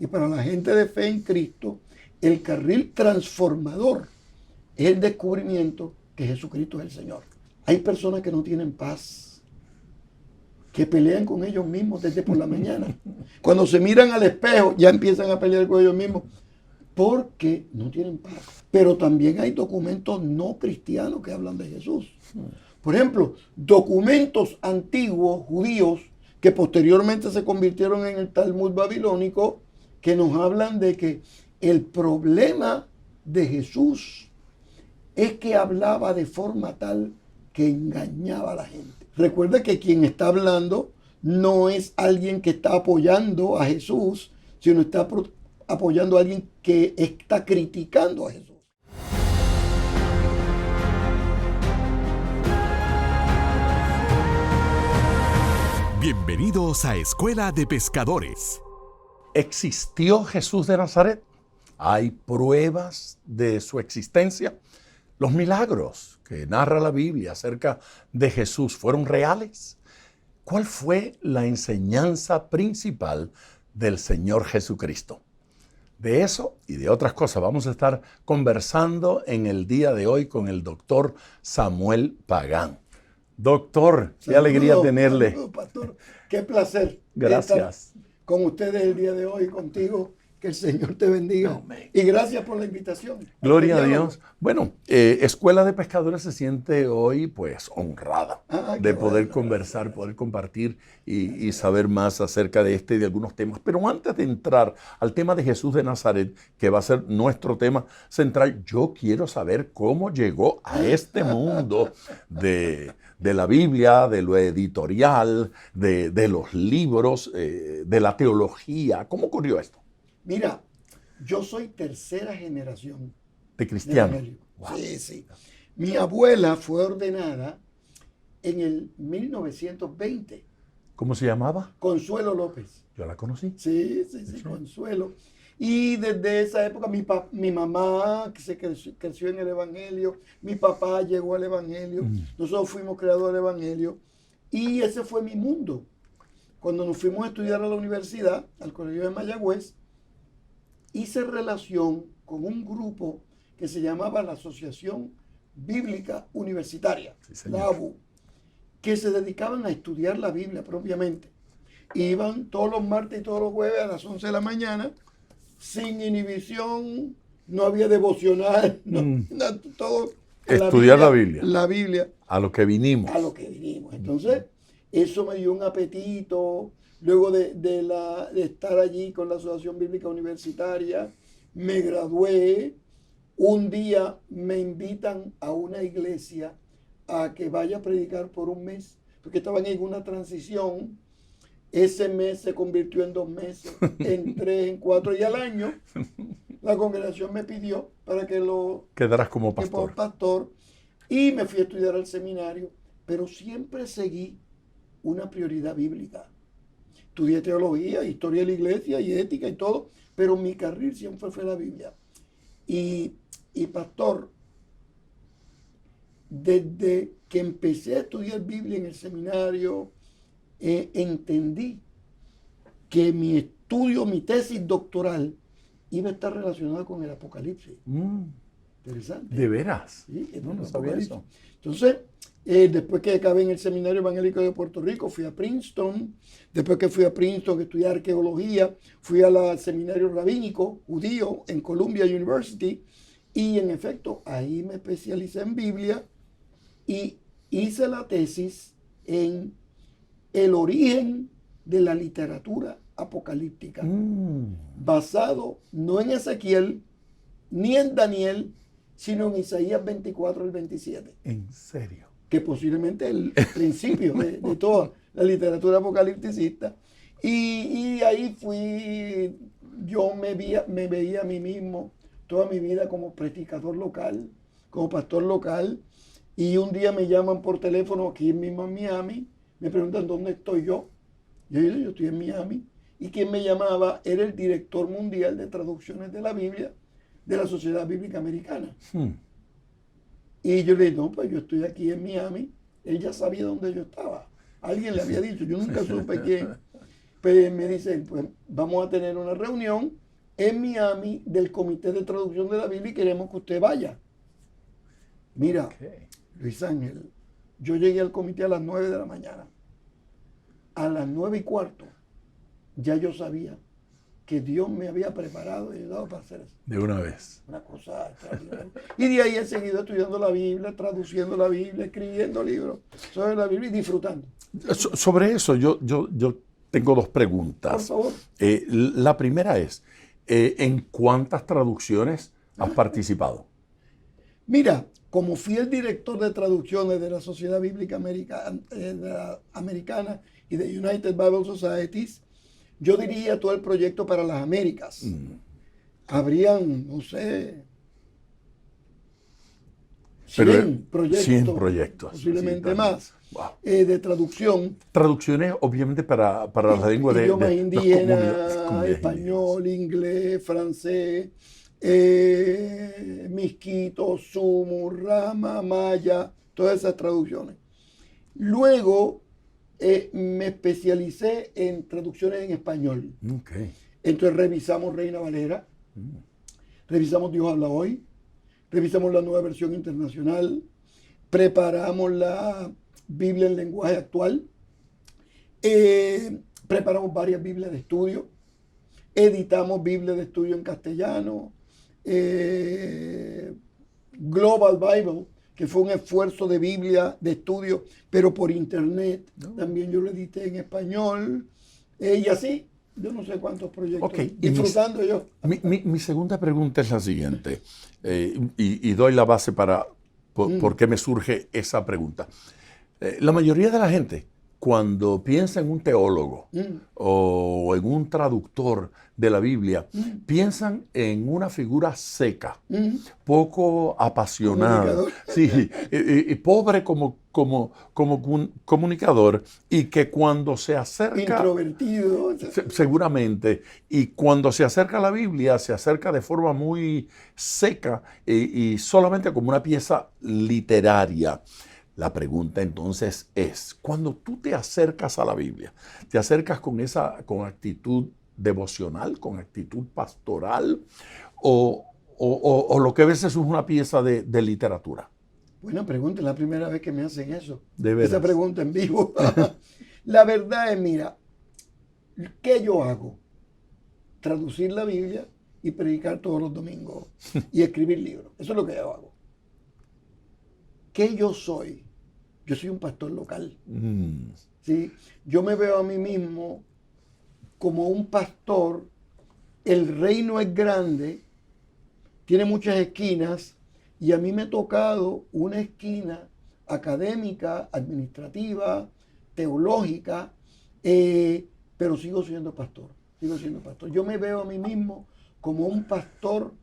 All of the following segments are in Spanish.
Y para la gente de fe en Cristo, el carril transformador es el descubrimiento que Jesucristo es el Señor. Hay personas que no tienen paz, que pelean con ellos mismos desde por la mañana. Cuando se miran al espejo, ya empiezan a pelear con ellos mismos porque no tienen paz. Pero también hay documentos no cristianos que hablan de Jesús. Por ejemplo, documentos antiguos judíos que posteriormente se convirtieron en el Talmud babilónico, que nos hablan de que el problema de Jesús es que hablaba de forma tal que engañaba a la gente. Recuerda que quien está hablando no es alguien que está apoyando a Jesús, sino está apoyando a alguien que está criticando a Jesús. Bienvenidos a Escuela de Pescadores. ¿Existió Jesús de Nazaret? ¿Hay pruebas de su existencia? ¿Los milagros que narra la Biblia acerca de Jesús fueron reales? ¿Cuál fue la enseñanza principal del Señor Jesucristo? De eso y de otras cosas vamos a estar conversando en el día de hoy con el doctor Samuel Pagán. Doctor, qué alegría tenerle. Saludos, pastor. Qué placer. Gracias. Estar con ustedes el día de hoy, contigo. Que el Señor te bendiga. Amén. Y gracias por la invitación. Gloria a Dios. Bueno, Escuela de Pescadores se siente hoy pues honrada de poder conversar, poder compartir y saber más acerca de este y de algunos temas. Pero antes de entrar al tema de Jesús de Nazaret, que va a ser nuestro tema central, yo quiero saber cómo llegó a este mundo de la Biblia, de lo editorial, de los libros, de la teología. ¿Cómo ocurrió esto? Mira, yo soy tercera generación De cristiano. evangélico. Wow. Sí. Mi abuela fue ordenada en el 1920. ¿Cómo se llamaba? Consuelo López. Yo la conocí. Sí, Consuelo. Y desde esa época mi mamá que se creció en el Evangelio, mi papá llegó al Evangelio, nosotros fuimos creadores del Evangelio y ese fue mi mundo. Cuando nos fuimos a estudiar a la universidad, al Colegio de Mayagüez, hice relación con un grupo que se llamaba la Asociación Bíblica Universitaria, la ABU, que se dedicaban a estudiar la Biblia propiamente. Iban todos los martes y todos los jueves a las 11 de la mañana, sin inhibición, no había devocional, todo. Estudiar la Biblia. La Biblia. A lo que vinimos. A lo que vinimos. Entonces, eso me dio un apetito. Luego de estar allí con la Asociación Bíblica Universitaria, me gradué. Un día me invitan a una iglesia a que vaya a predicar por un mes, porque estaban en una transición. Ese mes se convirtió en 2 meses, en 3, en 4, y al año la congregación me pidió para que quedaras como pastor. Y me fui a estudiar al seminario, pero siempre seguí una prioridad bíblica. Estudié teología, historia de la iglesia y ética y todo, pero mi carril siempre fue la Biblia. Y pastor, desde que empecé a estudiar Biblia en el seminario, entendí que mi estudio, mi tesis doctoral, iba a estar relacionada con el Apocalipsis. Interesante. ¿De veras? Sí, no sabía eso. Entonces, después que acabé en el Seminario Evangélico de Puerto Rico, fui a Princeton. Después que fui a Princeton, estudié arqueología, fui al Seminario Rabínico Judío en Columbia University. Y en efecto, ahí me especialicé en Biblia y hice la tesis en el origen de la literatura apocalíptica, basado no en Ezequiel ni en Daniel, sino en Isaías 24 al 27. ¿En serio? Que posiblemente es el principio de toda la literatura apocalipticista. Y ahí yo me veía a mí mismo toda mi vida como predicador local, como pastor local. Y un día me llaman por teléfono aquí mismo en Miami, me preguntan dónde estoy yo. Yo digo, yo estoy en Miami. Y quien me llamaba era el director mundial de traducciones de la Biblia de la Sociedad Bíblica Americana. Y yo le dije, no, pues yo estoy aquí en Miami. Él ya sabía dónde yo estaba. Alguien le había dicho, yo nunca supe quién. pues me dicen, pues vamos a tener una reunión en Miami del Comité de Traducción de la Biblia y queremos que usted vaya. Mira, Ok. Luis Ángel, yo llegué al comité a las 9 de la mañana. A las 9:15 ya yo sabía que Dios me había preparado y ayudado para hacer eso. De una vez. Una cosa extraordinaria. Y de ahí he seguido estudiando la Biblia, traduciendo la Biblia, escribiendo libros sobre la Biblia y disfrutando. Sobre eso yo tengo dos Por preguntas. favor. La primera es, ¿en cuántas traducciones has participado? Mira, como fiel director de traducciones de la Sociedad Bíblica Americana y de United Bible Societies, yo diría todo el proyecto para las Américas. Habrían, no sé, 100 proyectos, 100 proyectos. posiblemente Sí, más, wow. de traducción. Traducciones, obviamente, para la lengua de Idiomas las indígenas, comunidades español, inglés, francés, misquito, sumu, rama, maya, todas esas traducciones. Luego me especialicé en traducciones en español. Ok. Entonces revisamos Reina Valera, revisamos Dios habla hoy, revisamos la Nueva Versión Internacional, preparamos la Biblia en lenguaje actual, preparamos varias Biblias de estudio, editamos Biblia de estudio en castellano, Global Bible, que fue un esfuerzo de Biblia de estudio, pero por internet. También yo lo edité en español, y así, yo no sé cuántos proyectos, Ok, y disfrutando yo. Mi segunda pregunta es la siguiente, y doy la base para por qué me surge esa pregunta. La mayoría de la gente, cuando piensa en un teólogo o en un traductor de la Biblia, piensan en una figura seca, poco apasionada, Comunicador. sí, pobre como comunicador, y que cuando se acerca, Introvertido. seguramente, y cuando se acerca a la Biblia, se acerca de forma muy seca y solamente como una pieza literaria. La pregunta entonces es, cuando tú te acercas a la Biblia, ¿te acercas con actitud devocional, con actitud pastoral, o lo que ves es una pieza de literatura? Buena pregunta, es la primera vez que me hacen eso. De veras. Esa pregunta en vivo. La verdad es, mira, ¿qué yo hago? Traducir la Biblia y predicar todos los domingos y escribir libros. Eso es lo que yo hago. ¿Qué yo soy? Yo soy un pastor local. ¿Sí? Yo me veo a mí mismo como un pastor. El reino es grande, tiene muchas esquinas, y a mí me ha tocado una esquina académica, administrativa, teológica, pero sigo siendo pastor. Sigo siendo pastor. Yo me veo a mí mismo como un pastor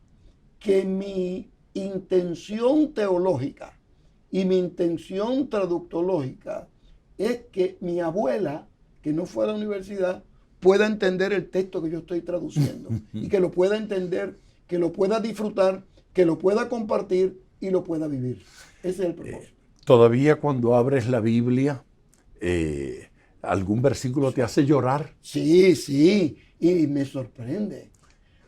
que mi intención teológica y mi intención traductológica es que mi abuela, que no fue a la universidad, pueda entender el texto que yo estoy traduciendo y que lo pueda entender, que lo pueda disfrutar, que lo pueda compartir y lo pueda vivir. Ese es el propósito. Todavía cuando abres la Biblia, ¿algún versículo te hace llorar? Sí, sí, y me sorprende.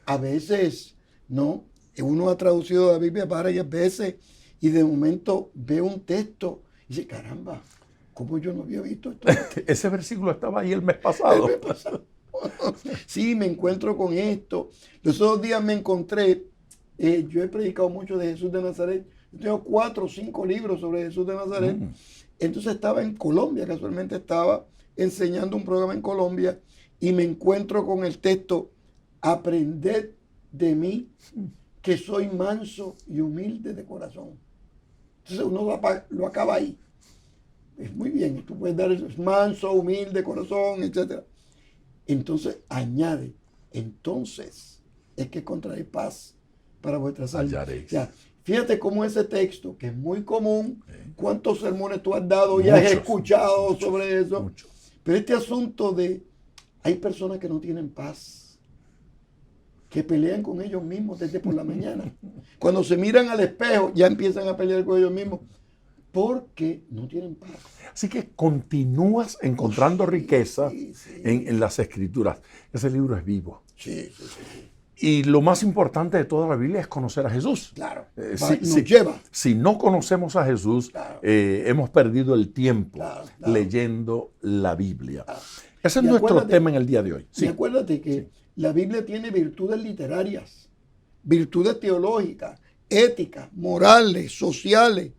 A veces, ¿no? Uno ha traducido la Biblia varias veces y de momento ve un texto y dice, caramba, ¿cómo yo no había visto esto? Ese versículo estaba ahí el mes pasado. Sí, me encuentro con esto. Los otros días me encontré, yo he predicado mucho de Jesús de Nazaret. Yo tengo 4 o 5 libros sobre Jesús de Nazaret. Entonces estaba en Colombia, casualmente estaba enseñando un programa en Colombia y me encuentro con el texto, aprended de mí, que soy manso y humilde de corazón. Entonces uno lo acaba ahí. Es muy bien, tú puedes dar eso, es manso, humilde de corazón, etc. Entonces añade, entonces es que encontraréis paz para vuestras almas. Hallaréis. Ya, fíjate cómo ese texto, que es muy común, cuántos sermones tú has dado y Muchos, has escuchado muchos, sobre eso. muchos. Pero este asunto de, hay personas que no tienen paz, que pelean con ellos mismos desde por la mañana. Cuando se miran al espejo, ya empiezan a pelear con ellos mismos. porque no tienen paz. Así que continúas encontrando riqueza Sí, sí, en las Escrituras. Ese libro es vivo. sí, sí, sí, Y lo más importante de toda la Biblia es conocer a Jesús. claro. Si, Nos lleva. si no conocemos a Jesús, Claro. hemos perdido el tiempo Claro, claro. leyendo la Biblia. Claro. Ese es Y nuestro acuérdate- tema en el día de hoy. Y Sí. acuérdate que la Biblia tiene virtudes literarias, virtudes teológicas, éticas, morales, sociales,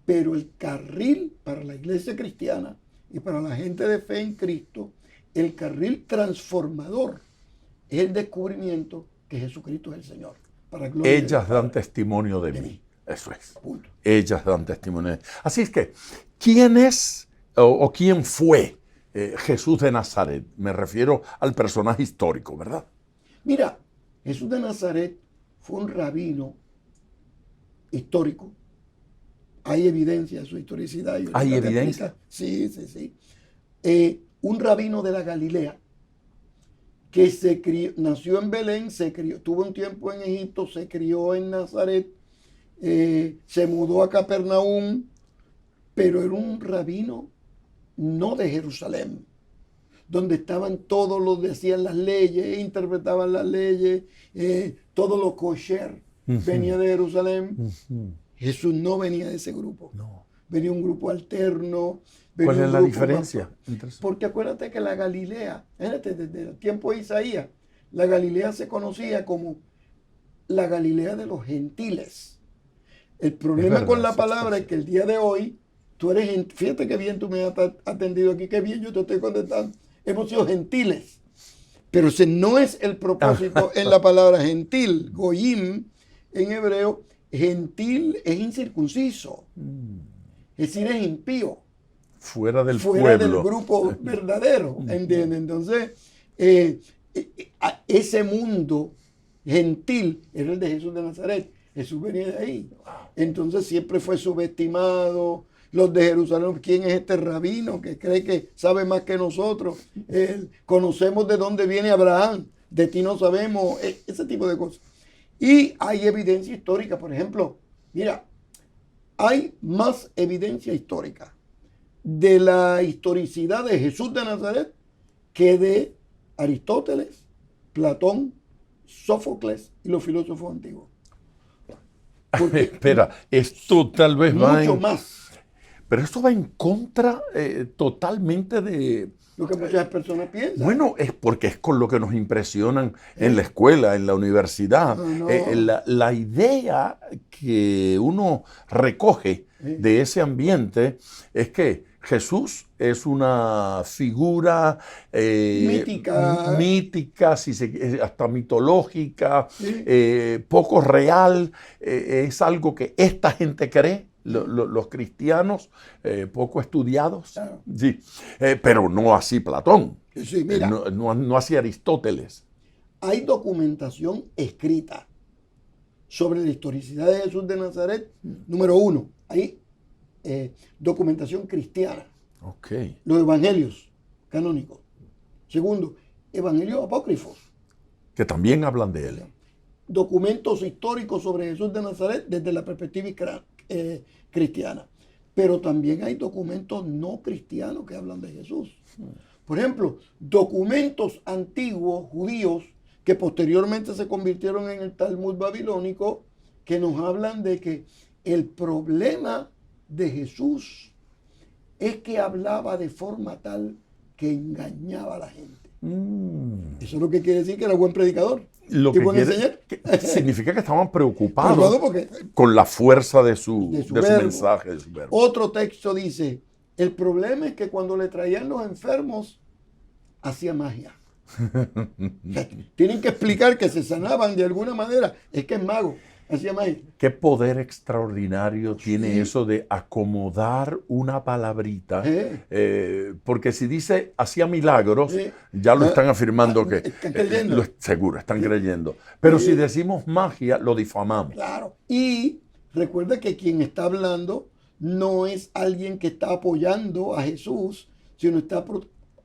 pero el carril para la iglesia cristiana y para la gente de fe en Cristo, el carril transformador es el descubrimiento que Jesucristo es el Señor. Para gloria de Ellas Dios dan Padre. testimonio de De mí. mí. Eso es. Punto. Ellas dan testimonio. Así es que, ¿quién es o quién fue Jesús de Nazaret? Me refiero al personaje histórico, ¿verdad? Mira, Jesús de Nazaret fue un rabino histórico. Hay evidencia de su historicidad. y ahorita ¿Hay te evidencia? explica. Sí, sí, sí. Un rabino de la Galilea que nació en Belén, se crió, tuvo un tiempo en Egipto, se crió en Nazaret, se mudó a Capernaum, pero era un rabino no de Jerusalén, donde estaban todos los que hacían las leyes, interpretaban las leyes, todo lo kosher venía de Jerusalén. Jesús no venía de ese grupo. No. Venía un grupo alterno. ¿Cuál venía es un la grupo diferencia? más- Porque acuérdate que la Galilea, desde el tiempo de Isaías, la Galilea se conocía como la Galilea de los gentiles. El problema verdad, con la esa palabra es que el día de hoy, tú eres, fíjate qué bien tú me has atendido aquí, qué bien yo te estoy contestando. Hemos sido gentiles. Pero ese no es el propósito en la palabra gentil. Goyim, en hebreo, gentil es incircunciso. Es decir, es impío. Fuera del Fuera del pueblo. grupo verdadero. ¿Entiendes? Entonces, ese mundo gentil era el de Jesús de Nazaret. Jesús venía de ahí. Entonces siempre fue subestimado. Los de Jerusalén, ¿quién es este rabino que cree que sabe más que nosotros? Conocemos de dónde viene Abraham, de ti no sabemos, ese tipo de cosas. Y hay evidencia histórica, por ejemplo, mira, hay más evidencia histórica de la historicidad de Jesús de Nazaret que de Aristóteles, Platón, Sófocles y los filósofos antiguos. Porque Espera, esto tal vez va mucho en... más. Pero esto va en contra totalmente de... Lo que muchas personas piensan. Bueno, es porque es con lo que nos impresionan en la escuela, en la universidad. No. La idea que uno recoge de ese ambiente es que Jesús es una figura mítica, hasta mitológica, Sí. poco real. Es algo que esta gente cree. Los cristianos poco estudiados, Claro. sí, pero no así Platón, Sí, mira, no así Aristóteles. hay documentación escrita sobre la historicidad de Jesús de Nazaret. Número uno, hay documentación cristiana, Ok. los evangelios canónicos. Segundo, evangelios apócrifos, Que también hablan de él. documentos históricos sobre Jesús de Nazaret desde la perspectiva cristiana. Pero también hay documentos no cristianos que hablan de Jesús. Por ejemplo, documentos antiguos judíos que posteriormente se convirtieron en el Talmud babilónico, que nos hablan de que el problema de Jesús es que hablaba de forma tal que engañaba a la gente. Eso es lo que quiere decir que era buen predicador. Lo y que buen enseñar. significa que estaban preocupados Preocupado porque con la fuerza de su verbo. mensaje, de su verbo. Otro texto dice, el problema es que cuando le traían los enfermos, hacía magia. O sea, tienen que explicar que se sanaban de alguna manera. Es que es mago, hacía magia. Qué poder extraordinario tiene Sí. eso de acomodar una palabrita. Sí. Porque si dice hacía milagros, Sí. ya lo están afirmando que Están creyendo. seguro, están creyendo. Pero Sí. si decimos magia, lo difamamos. Claro. Y recuerda que quien está hablando no es alguien que está apoyando a Jesús, sino está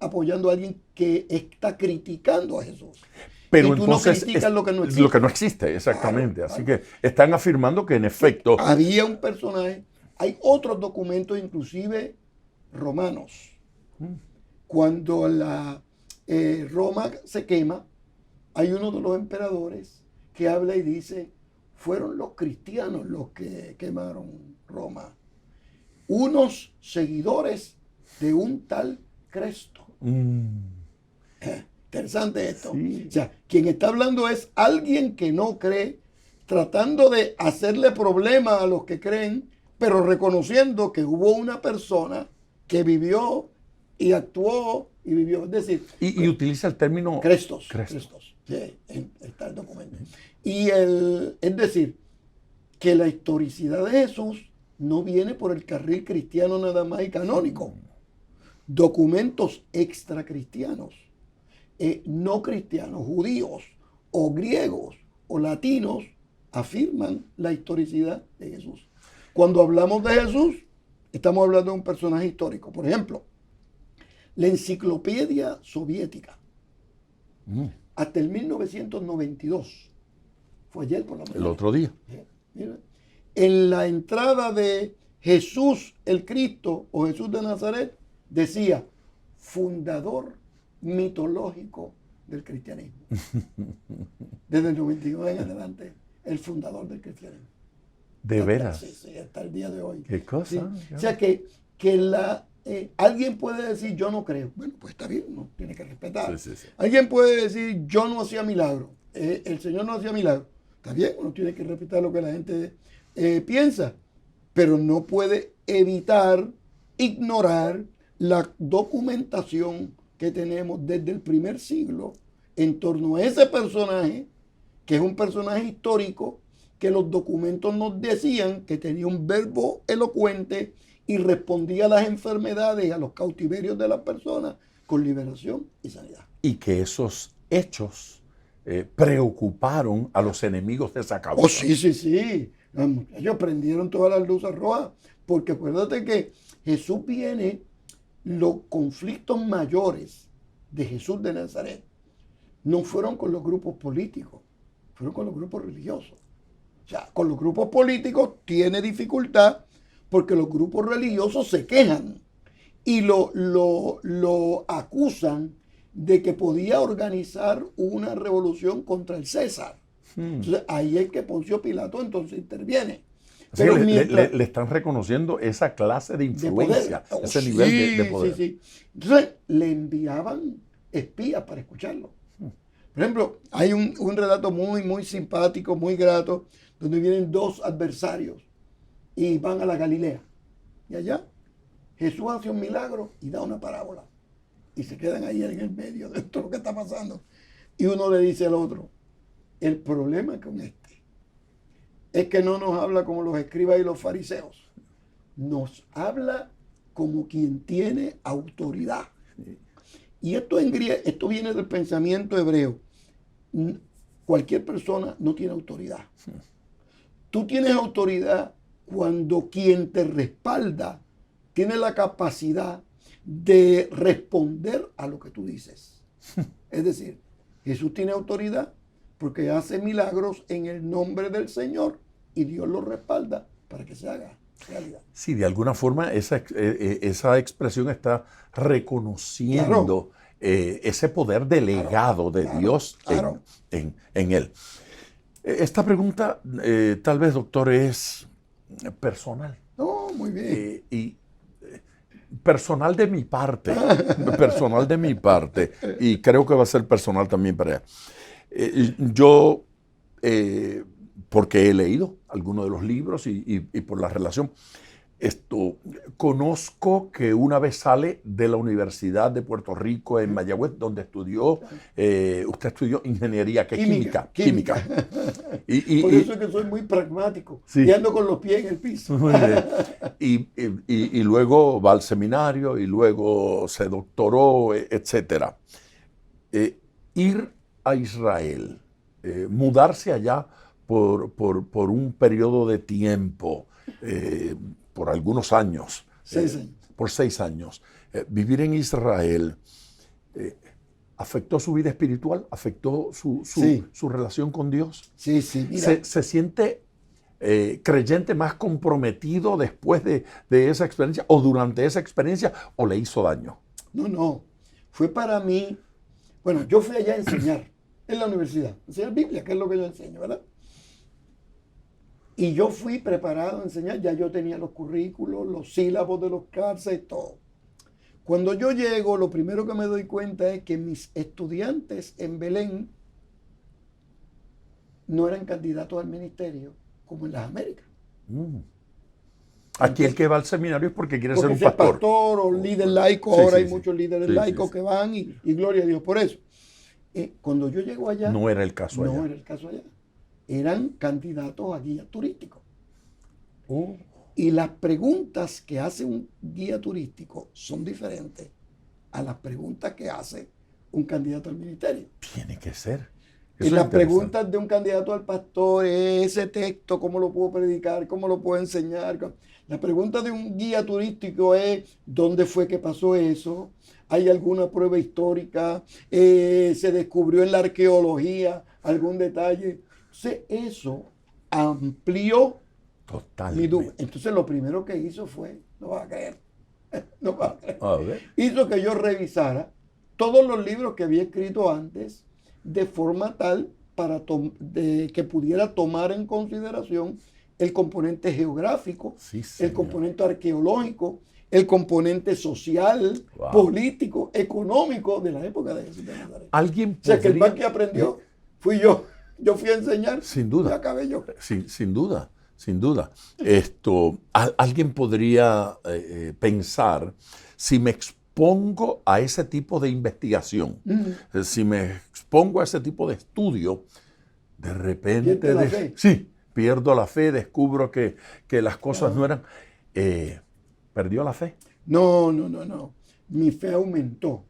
apoyando a alguien que está criticando a Jesús. Pero y tú entonces no criticas lo que no existe. Lo que no existe, exactamente. Claro, Así claro. que están afirmando que en efecto Había un personaje hay otros documentos, inclusive romanos. Cuando Roma se quema, hay uno de los emperadores que habla y dice, fueron los cristianos los que quemaron Roma. Unos seguidores de un tal Cresto. Interesante esto. Sí. O sea, quien está hablando es alguien que no cree, tratando de hacerle problema a los que creen, pero reconociendo que hubo una persona que vivió y actuó y vivió. Es decir, Y utiliza el término Crestos. Cresto. Sí, está el documento. Y es decir, que la historicidad de Jesús no viene por el carril cristiano nada más y canónico. Documentos extracristianos, no cristianos, judíos o griegos o latinos, afirman la historicidad de Jesús. Cuando hablamos de Jesús, estamos hablando de un personaje histórico. Por ejemplo, la enciclopedia soviética, hasta el 1992, fue ayer por la mañana. El otro día. Mira, en la entrada de Jesús el Cristo o Jesús de Nazaret, decía, fundador mitológico del cristianismo. Desde el 92 en adelante, el fundador del cristianismo. ¿De veras? Sí, hasta el día de hoy. ¿Qué cosa? Sí. O sea que alguien puede decir, yo no creo. Bueno, pues está bien, no tiene que respetar. Sí. Alguien puede decir, yo no hacía milagro. El Señor no hacía milagro. Está bien, uno tiene que respetar lo que la gente piensa, pero no puede evitar ignorar la documentación que tenemos desde el primer siglo en torno a ese personaje, que es un personaje histórico, que los documentos nos decían que tenía un verbo elocuente y respondía a las enfermedades, a los cautiverios de las personas con liberación y sanidad. Y que esos hechos preocuparon a los enemigos de esa causa. Oh, sí. Ellos prendieron todas las luces rojas, porque acuérdate que Jesús viene, los conflictos mayores de Jesús de Nazaret no fueron con los grupos políticos, fueron con los grupos religiosos. O sea, con los grupos políticos tiene dificultad porque los grupos religiosos se quejan y lo acusan de que podía organizar una revolución contra el César. Entonces ahí es que Poncio Pilato entonces interviene. Así Pero que le están reconociendo esa clase de influencia, ese nivel de poder. Sí. Entonces le enviaban espías para escucharlo. Por ejemplo, hay un relato muy simpático, muy grato, donde vienen dos adversarios y van a la Galilea. Y allá Jesús hace un milagro y da una parábola. Y se quedan ahí en el medio de todo lo que está pasando. Y uno le dice al otro, el problema con este es que no nos habla como los escribas y los fariseos. Nos habla como quien tiene autoridad. Y esto viene del pensamiento hebreo. Cualquier persona no tiene autoridad. Tú tienes autoridad cuando quien te respalda tiene la capacidad de responder a lo que tú dices. Es decir, Jesús tiene autoridad porque hace milagros en el nombre del Señor y Dios lo respalda para que se haga realidad. Sí, de alguna forma esa expresión está reconociendo ese poder delegado de Dios en él. Esta pregunta, tal vez, doctor, es personal. No, muy bien. Personal de mi parte, y creo que va a ser personal también para ella. Yo, porque he leído algunos de los libros y por la relación, conozco que una vez sale de la Universidad de Puerto Rico en Mayagüez, donde estudió, usted estudió ingeniería, química. Por eso es que soy muy pragmático, sí. Y ando con los pies en el piso. Y luego va al seminario y luego se doctoró, etc. Ir a Israel, mudarse allá por un periodo de tiempo, por algunos años, 6 años. por 6 años, vivir en Israel, ¿afectó su vida espiritual? ¿Afectó su relación con Dios? Sí, mira. Se siente creyente más comprometido después de esa experiencia o durante esa experiencia o le hizo daño? No. Fue para mí, bueno, yo fui allá a enseñar en la universidad, enseñar Biblia, que es lo que yo enseño, ¿verdad? Y yo fui preparado a enseñar, ya yo tenía los currículos, los sílabos de los cárceles, todo. Cuando yo llego, lo primero que me doy cuenta es que mis estudiantes en Belén no eran candidatos al ministerio como en las Américas. Aquí el que va al seminario es porque quiere ser Porque un sea pastor. pastor o líder laico, Sí, ahora sí, hay sí. muchos líderes Sí, laicos sí. que van y gloria a Dios por eso. Cuando yo llego allá, No era el caso allá. no era el caso allá. Eran candidatos a guía turístico. Y las preguntas que hace un guía turístico son diferentes a las preguntas que hace un candidato al ministerio. Tiene que ser. Y Eso es las interesante. preguntas de un candidato al pastor es ese texto, ¿cómo lo puedo predicar? ¿Cómo lo puedo enseñar? La pregunta de un guía turístico es ¿dónde fue que pasó eso? ¿Hay alguna prueba histórica? ¿Se descubrió en la arqueología algún detalle? Entonces eso amplió mi Totalmente. duda. Entonces lo primero que hizo fue, no vas a creer, no vas a creer, A ver. hizo que yo revisara todos los libros que había escrito antes de forma tal para que pudiera tomar en consideración el componente geográfico, Sí, el señor. componente arqueológico, el componente social, Wow. político, económico de la época de Jesús de Nazaret. Alguien O sea, que el más podría, que aprendió fui yo. Yo fui a enseñar sin duda. y acabé yo. Sin duda, sin duda. Alguien podría pensar, si me expongo a ese tipo de investigación, si me expongo a ese tipo de estudio, de repente Pierde la fe. sí, pierdo la fe, descubro que las cosas no eran... ¿Perdió la fe? No. Mi fe aumentó.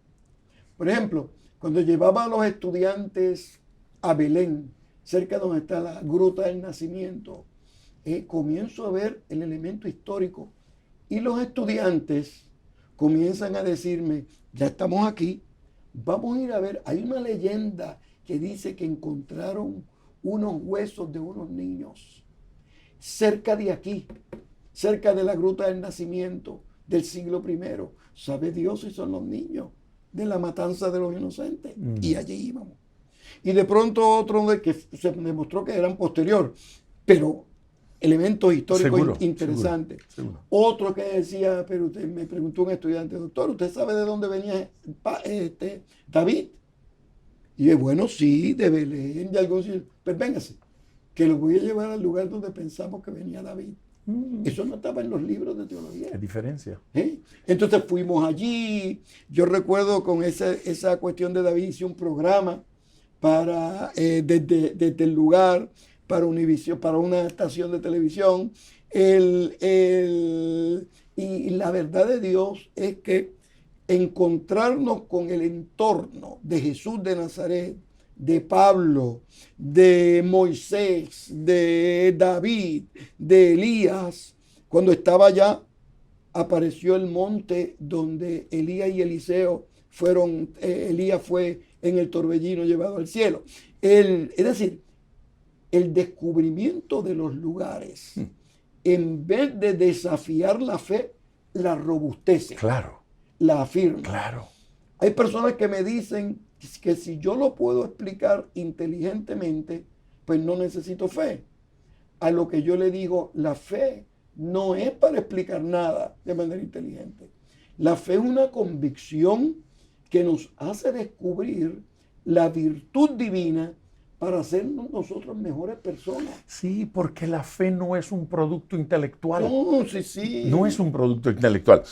Por ejemplo, cuando llevaba a los estudiantes a Belén, cerca donde está la gruta del nacimiento, comienzo a ver el elemento histórico y los estudiantes comienzan a decirme, ya estamos aquí, vamos a ir a ver, hay una leyenda que dice que encontraron unos huesos de unos niños cerca de aquí, cerca de la gruta del nacimiento del siglo I. ¿Sabe Dios si son los niños de la matanza de los inocentes? Y allí íbamos. Y de pronto otro que se demostró que eran posterior, pero elementos históricos Seguro, interesantes. seguro. Otro que decía, pero usted me preguntó un estudiante, doctor, ¿usted sabe de dónde venía David? Y yo, bueno, sí, de Belén, de algún sitio. Pues véngase, que lo voy a llevar al lugar donde pensamos que venía David. Eso no estaba en los libros de teología. ¿Qué diferencia? Entonces fuimos allí. Yo recuerdo con esa cuestión de David, hice un programa para desde el lugar para Univision, para una estación de televisión. Y la verdad de Dios es que encontrarnos con el entorno de Jesús de Nazaret, de Pablo, de Moisés, de David, de Elías, cuando estaba allá, apareció el monte donde Elías y Eliseo fueron, Elías fue en el torbellino llevado al cielo. Es decir, el descubrimiento de los lugares, en vez de desafiar la fe, la robustece, Claro, la afirma. claro. Hay personas que me dicen que si yo lo puedo explicar inteligentemente, pues no necesito fe. A lo que yo le digo, la fe no es para explicar nada de manera inteligente. La fe es una convicción que nos hace descubrir la virtud divina para hacernos nosotros mejores personas. Sí, porque la fe no es un producto intelectual. No, sí. No es un producto intelectual.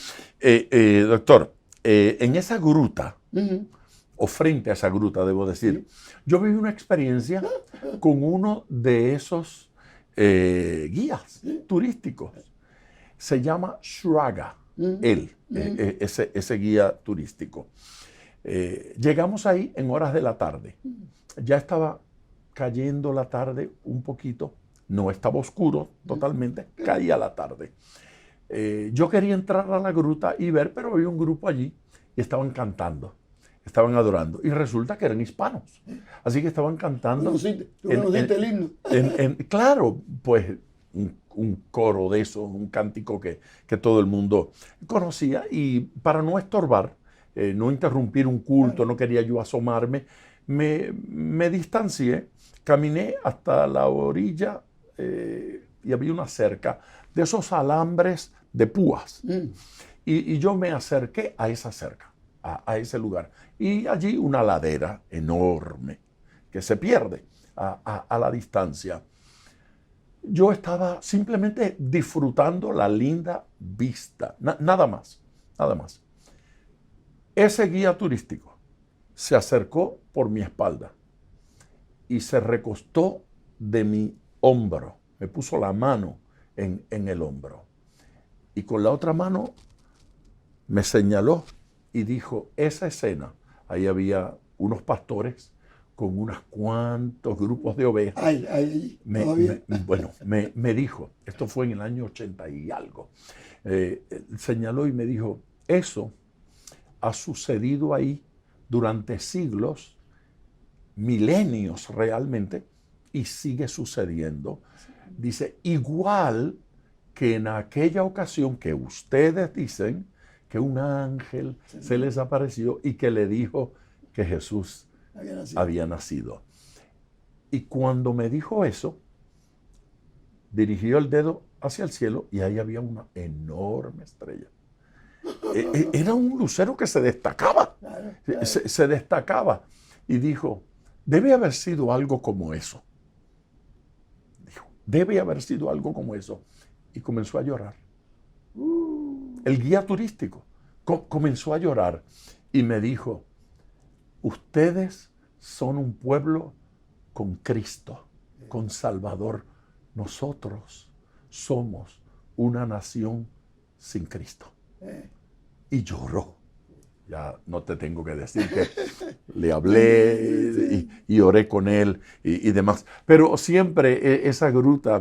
Doctor, en esa gruta, o frente a esa gruta, debo decir, yo viví una experiencia con uno de esos guías turísticos. Se llama Shraga, ese guía turístico. Llegamos ahí en horas de la tarde. Ya estaba cayendo la tarde un poquito. No estaba oscuro totalmente, caía la tarde. Yo quería entrar a la gruta y ver, pero había un grupo allí y estaban cantando, estaban adorando. Y resulta que eran hispanos. Así que estaban cantando. ¿Tú conociste el himno? Claro, pues un coro de esos, un cántico que todo el mundo conocía, y para no estorbar, no interrumpir un culto, no quería yo asomarme, me distancié, caminé hasta la orilla y había una cerca de esos alambres de púas. Y yo me acerqué a esa cerca, a ese lugar. Y allí una ladera enorme que se pierde a la distancia. Yo estaba simplemente disfrutando la linda vista, nada más, nada más. Ese guía turístico se acercó por mi espalda y se recostó de mi hombro, me puso la mano en el hombro y con la otra mano me señaló y dijo, esa escena, ahí había unos pastores con unos cuantos grupos de ovejas. Me dijo, esto fue en el año 80 y algo, señaló y me dijo, eso ha sucedido ahí durante siglos, milenios realmente, y sigue sucediendo. Dice, igual que en aquella ocasión que ustedes dicen que un ángel se les apareció y que le dijo que Jesús había nacido. Y cuando me dijo eso, dirigió el dedo hacia el cielo y ahí había una enorme estrella. Era un lucero que se destacaba, se destacaba. Y dijo, debe haber sido algo como eso. Dijo, debe haber sido algo como eso. Y comenzó a llorar. El guía turístico comenzó a llorar y me dijo, ustedes son un pueblo con Cristo, con Salvador. Nosotros somos una nación sin Cristo. Y lloró. Ya no te tengo que decir que le hablé y oré con él y demás. Pero siempre esa gruta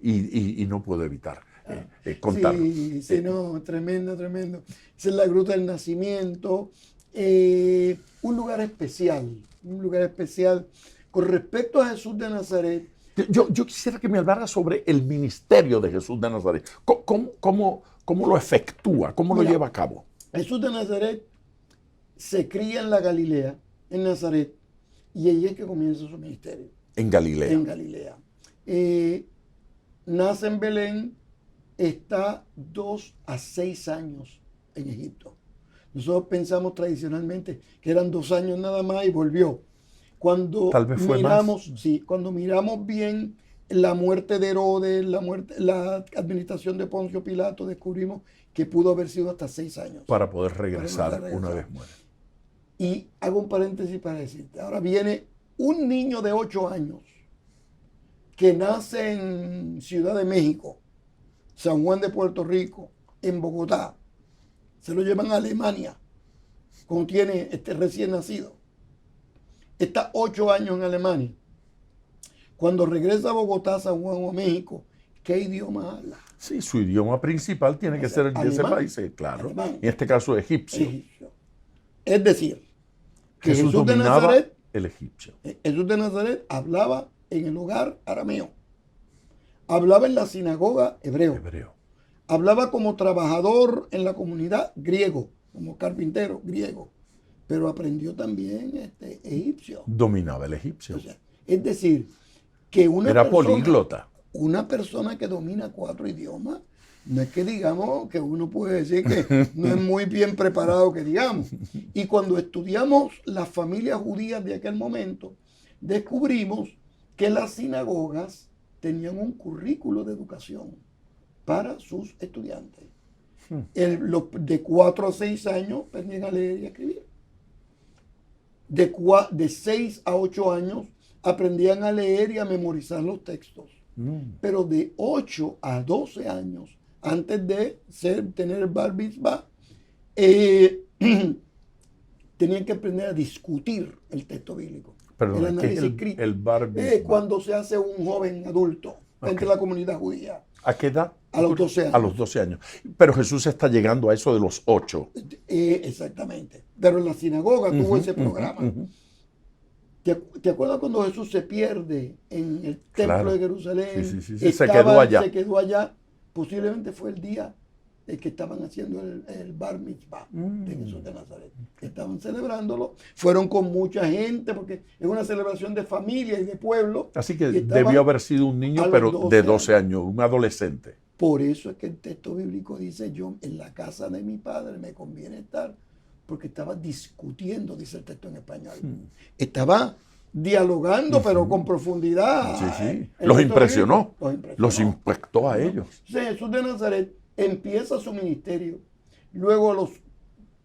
y no puedo evitar contarlo. Sí, no, tremendo, tremendo. Esa es la Gruta del Nacimiento. Un lugar especial. Con respecto a Jesús de Nazaret. Yo quisiera que me hablara sobre el ministerio de Jesús de Nazaret. ¿Cómo lo efectúa? ¿Cómo lo lleva a cabo? Jesús de Nazaret se cría en la Galilea, en Nazaret, y ahí es que comienza su ministerio. En Galilea. En Galilea. Nace en Belén, está 2 a 6 años en Egipto. Nosotros pensamos tradicionalmente que eran 2 años nada más y volvió. Cuando Tal vez fue más. Sí, cuando miramos bien la muerte de Herodes, la administración de Poncio Pilato, descubrimos que pudo haber sido hasta 6 años. Para poder regresar una vez muere. Y hago un paréntesis para decirte, ahora viene un niño de 8 años que nace en Ciudad de México, San Juan de Puerto Rico, en Bogotá. Se lo llevan a Alemania, cuando tiene recién nacido. Está 8 años en Alemania. Cuando regresa a Bogotá, San Juan o México, ¿qué idioma habla? Sí, su idioma principal tiene que ser el de ese país, claro. Alemán. En este caso, egipcio. Es decir, que Jesús de Nazaret, el egipcio. Jesús de Nazaret hablaba en el hogar arameo. Hablaba en la sinagoga hebreo. Hablaba como trabajador en la comunidad griego, como carpintero griego. Pero aprendió también egipcio. Dominaba el egipcio. O sea, es decir, que era políglota. Una persona que domina 4 idiomas, no es que digamos que uno puede decir que no es muy bien preparado que digamos. Y cuando estudiamos las familias judías de aquel momento, descubrimos que las sinagogas tenían un currículo de educación para sus estudiantes. Los de 4 a 6 años aprendían a leer y a escribir. De 6 a 8 años aprendían a leer y a memorizar los textos. Pero de 8 a 12 años, antes de tener el bar mitzvah, tenían que aprender a discutir el texto bíblico. Perdón, el análisis crítico. El bar mitzvah. Cuando se hace un joven adulto entre la comunidad judía. ¿A qué edad? A los 12 años. A los 12 años. Pero Jesús está llegando a eso de los 8. Exactamente. Pero en la sinagoga tuvo ese programa. ¿Te acuerdas cuando Jesús se pierde en el templo Claro. de Jerusalén? Sí, se quedó allá. Se quedó allá. Posiblemente fue el día en que estaban haciendo el Bar Mitzvah de Jesús de Nazaret. Estaban celebrándolo. Fueron con mucha gente porque es una celebración de familia y de pueblo. Así que Y estaban debió haber sido un niño, a los pero 12 de 12 años, un adolescente. Por eso es que el texto bíblico dice, yo en la casa de mi padre me conviene estar, porque estaba discutiendo, dice el texto en español. Estaba dialogando, pero con profundidad. Sí, sí. El Los texto impresionó. bíblico los impresionó. Los impactó a ellos. Entonces, Jesús de Nazaret empieza su ministerio. Luego a los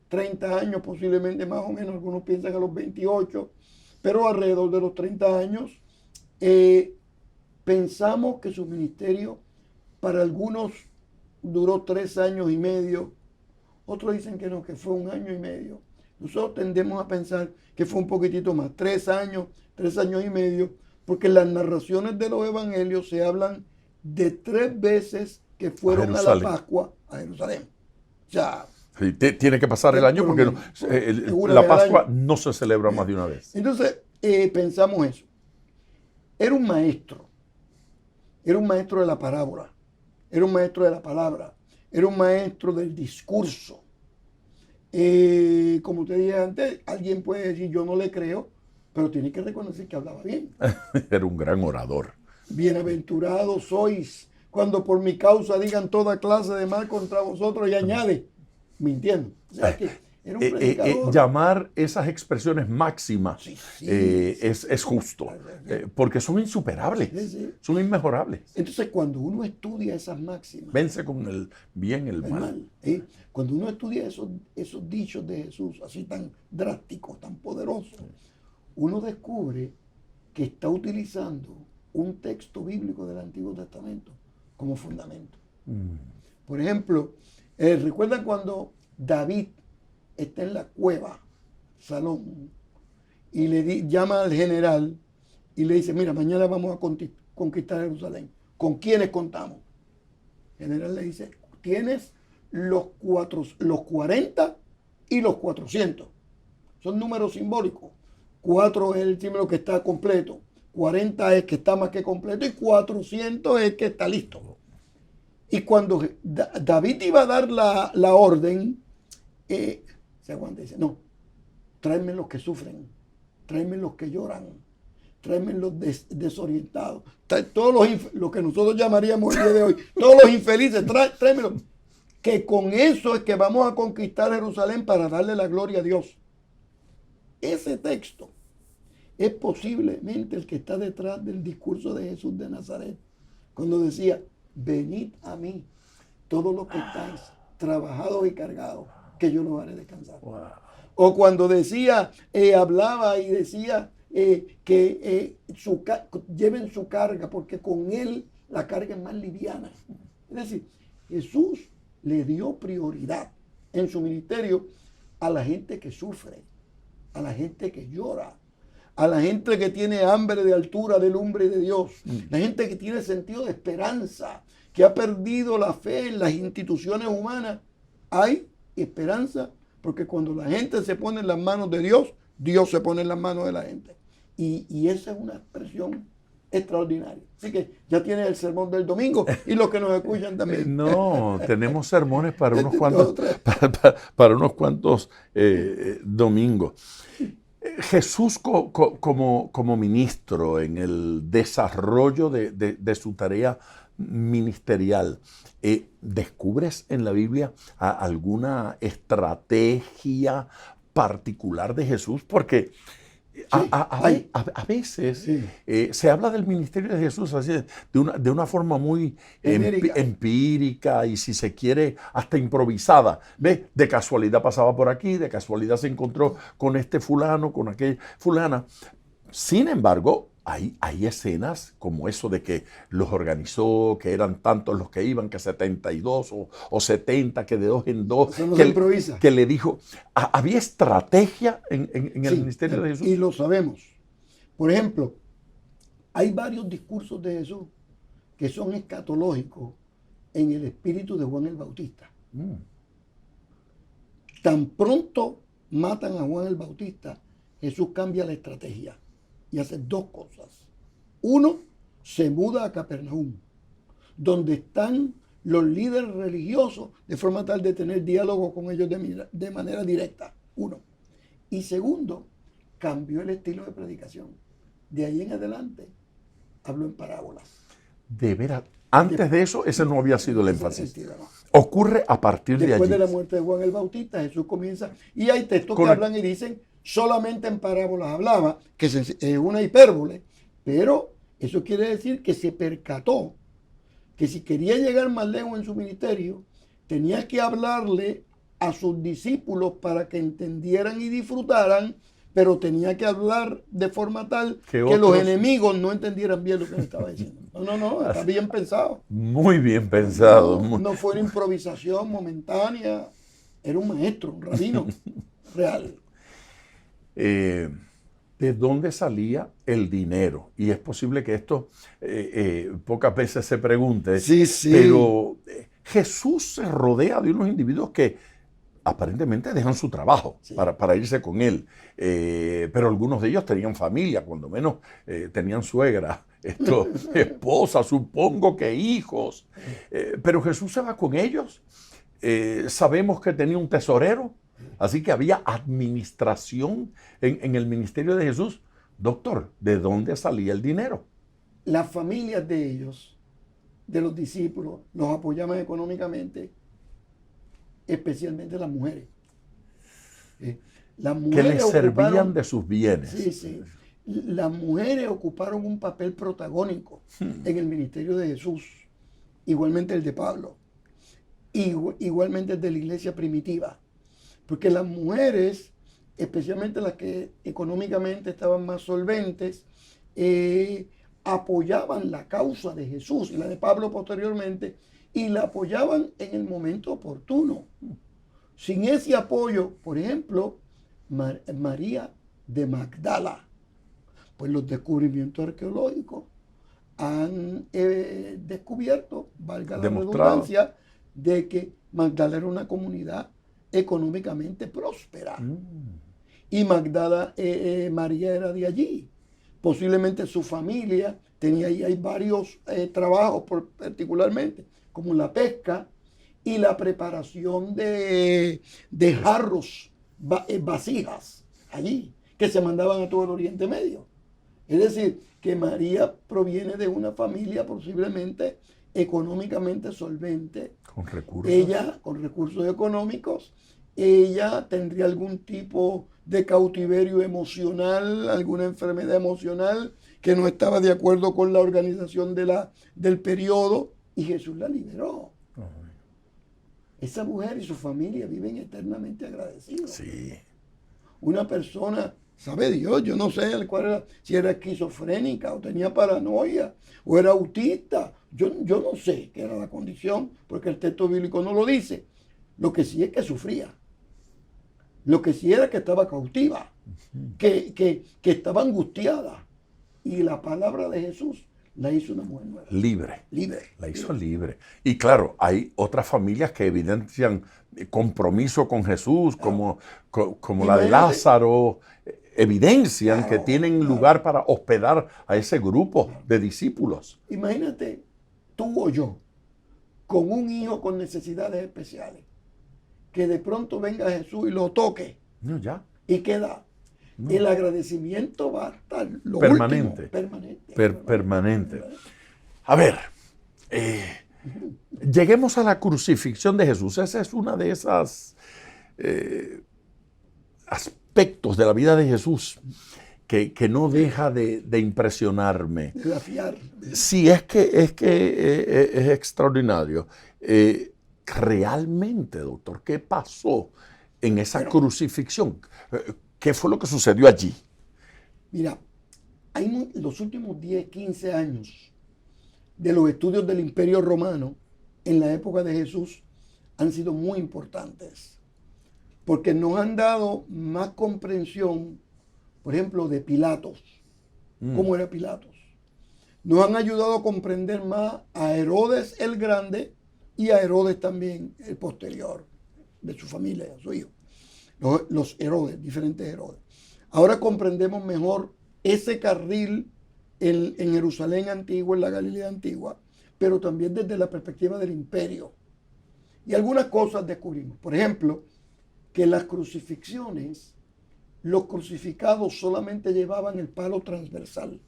30 años, posiblemente más o menos, algunos piensan a los 28, pero alrededor de los 30 años, pensamos que su ministerio para algunos duró 3 años y medio, otros dicen que no, que fue 1 año y medio. Nosotros tendemos a pensar que fue un poquitito más, 3 años y medio, porque las narraciones de los evangelios se hablan de 3 veces que fueron a la Jerusalén. Pascua a Jerusalén. O sea, Sí, tiene que pasar el año porque una la vez al Pascua año. no se celebra más de una vez. Entonces, pensamos eso. Era un maestro de la parábola, era un maestro de la palabra, era un maestro del discurso. Como te dije antes, alguien puede decir, yo no le creo, pero tiene que reconocer que hablaba bien. Era un gran orador. Bienaventurados sois cuando por mi causa digan toda clase de mal contra vosotros, y añade, mintiendo. O sea que era un predicador. Llamar esas expresiones máximas Sí, es justo, porque son insuperables, Sí, sí. son inmejorables. Entonces, cuando uno estudia esas máximas, Vence con el bien el el mal. mal, cuando uno estudia esos dichos de Jesús, así tan drásticos, tan poderosos, uno descubre que está utilizando un texto bíblico del Antiguo Testamento como fundamento. Por ejemplo, ¿recuerdan cuando David está en la cueva, Salón, y llama al general y le dice, mira, mañana vamos a conquistar Jerusalén? ¿Con quiénes contamos? El general le dice, tienes los 40 y los 400. Son números simbólicos. 4 es el símbolo que está completo, 40 es que está más que completo y 400 es que está listo. Y cuando David iba a dar la orden, se aguanta y dice, no, tráeme los que sufren, tráeme los que lloran, tráeme los desorientados, todos lo que nosotros llamaríamos el día de hoy, todos los infelices, tráemelos. Que con eso es que vamos a conquistar Jerusalén para darle la gloria a Dios. Ese texto es posiblemente el que está detrás del discurso de Jesús de Nazaret, cuando decía, venid a mí, todos los que estáis trabajados y cargados, que yo los haré descansar. Wow. O cuando decía, hablaba y decía que lleven su carga, porque con él la carga es más liviana. Es decir, Jesús le dio prioridad en su ministerio a la gente que sufre, a la gente que llora, a la gente que tiene hambre de altura, de lumbre y de Dios, la gente que tiene sentido de esperanza, que ha perdido la fe en las instituciones humanas. Hay esperanza porque cuando la gente se pone en las manos de Dios, Dios se pone en las manos de la gente. Y esa es una expresión extraordinaria. Así que ya tienes el sermón del domingo y los que nos escuchan también. No, tenemos sermones para unos cuantos, para unos cuantos domingos. Jesús como ministro en el desarrollo de su tarea ministerial, ¿descubres en la Biblia alguna estrategia particular de Jesús? Porque a veces se habla del ministerio de Jesús así, de una forma muy empírica y, si se quiere, hasta improvisada. ¿Ves? De casualidad pasaba por aquí, de casualidad se encontró con este fulano, con aquella fulana. Sin embargo, hay escenas como eso de que los organizó, que eran tantos los que iban, que 72 o 70, que de 2 en 2, que le dijo, había estrategia en el ministerio de Jesús. Y lo sabemos. Por ejemplo, hay varios discursos de Jesús que son escatológicos en el espíritu de Juan el Bautista. Tan pronto matan a Juan el Bautista, Jesús cambia la estrategia. y hace dos cosas. Uno, se muda a Capernaum, donde están los líderes religiosos, de forma tal de tener diálogo con ellos de manera directa. Uno. Y segundo, cambió el estilo de predicación. De ahí en adelante, habló en parábolas. De veras, antes de eso, ese no había sido el énfasis. Sentido, ¿no? Ocurre a partir de allí. Después de la muerte de Juan el Bautista, Jesús comienza, y hay textos que hablan y dicen, solamente en parábolas hablaba, que es una hipérbole, pero eso quiere decir que se percató que si quería llegar más lejos en su ministerio, tenía que hablarle a sus discípulos para que entendieran y disfrutaran, pero tenía que hablar de forma tal que los enemigos no entendieran bien lo que le estaba diciendo. No, está bien pensado. Muy bien pensado. No fue una improvisación momentánea, era un maestro, un rabino real. ¿De dónde salía el dinero? Y es posible que esto pocas veces se pregunte, sí. Pero Jesús se rodea de unos individuos que aparentemente dejan su trabajo para irse con él, pero algunos de ellos tenían familia, cuando menos tenían suegra, esposa, supongo que hijos, pero Jesús se va con ellos. Sabemos que tenía un tesorero, así que había administración en el ministerio de Jesús. Doctor, ¿de dónde salía el dinero? Las familias de ellos, de los discípulos, los apoyaban económicamente, especialmente las mujeres. Las mujeres que les servían de sus bienes. Sí. Las mujeres ocuparon un papel protagónico en el ministerio de Jesús, igualmente el de Pablo, igualmente el de la iglesia primitiva, porque las mujeres, especialmente las que económicamente estaban más solventes, apoyaban la causa de Jesús y la de Pablo posteriormente, y la apoyaban en el momento oportuno. Sin ese apoyo, por ejemplo, María de Magdala, pues los descubrimientos arqueológicos han descubierto, valga la redundancia, de que Magdala era una comunidad económicamente próspera. Y María era de allí. Posiblemente su familia tenía ahí hay varios trabajos particularmente, como la pesca y la preparación de jarros, vasijas, allí, que se mandaban a todo el Oriente Medio. Es decir, que María proviene de una familia posiblemente económicamente solvente. Con recursos. Ella, con recursos económicos, ella tendría algún tipo de cautiverio emocional, alguna enfermedad emocional que no estaba de acuerdo con la organización del periodo, y Jesús la liberó. Esa mujer y su familia viven eternamente agradecidos. Sí. Una persona, sabe Dios, yo no sé si era esquizofrénica o tenía paranoia o era autista. Yo no sé qué era la condición, porque el texto bíblico no lo dice. Lo que sí es que sufría. Lo que sí era que estaba cautiva, que estaba angustiada. Y la palabra de Jesús la hizo una mujer nueva. Libre. La hizo libre. Y claro, hay otras familias que evidencian compromiso con Jesús, como la de Lázaro, evidencian que tienen lugar para hospedar a ese grupo de discípulos. Imagínate tú o yo, con un hijo con necesidades especiales, que de pronto venga Jesús y lo toque. No, ya. ¿Y queda? No. El agradecimiento va a estar permanente. Permanente. A ver, lleguemos a la crucifixión de Jesús. Ese es uno de esos aspectos de la vida de Jesús que no deja de impresionarme. Desafiar. Sí, es que es extraordinario. Realmente, doctor, ¿qué pasó en esa crucifixión? ¿Qué fue lo que sucedió allí? Mira, los últimos 10, 15 años de los estudios del Imperio Romano en la época de Jesús han sido muy importantes, porque nos han dado más comprensión, por ejemplo, de Pilatos, cómo era Pilatos. Nos han ayudado a comprender más a Herodes el Grande y a Herodes también, el posterior, de su familia, su hijo. Los Herodes, diferentes Herodes. Ahora comprendemos mejor ese carril en Jerusalén antigua, en la Galilea antigua, pero también desde la perspectiva del imperio. Y algunas cosas descubrimos. Por ejemplo, que las crucifixiones, los crucificados solamente llevaban el palo transversal.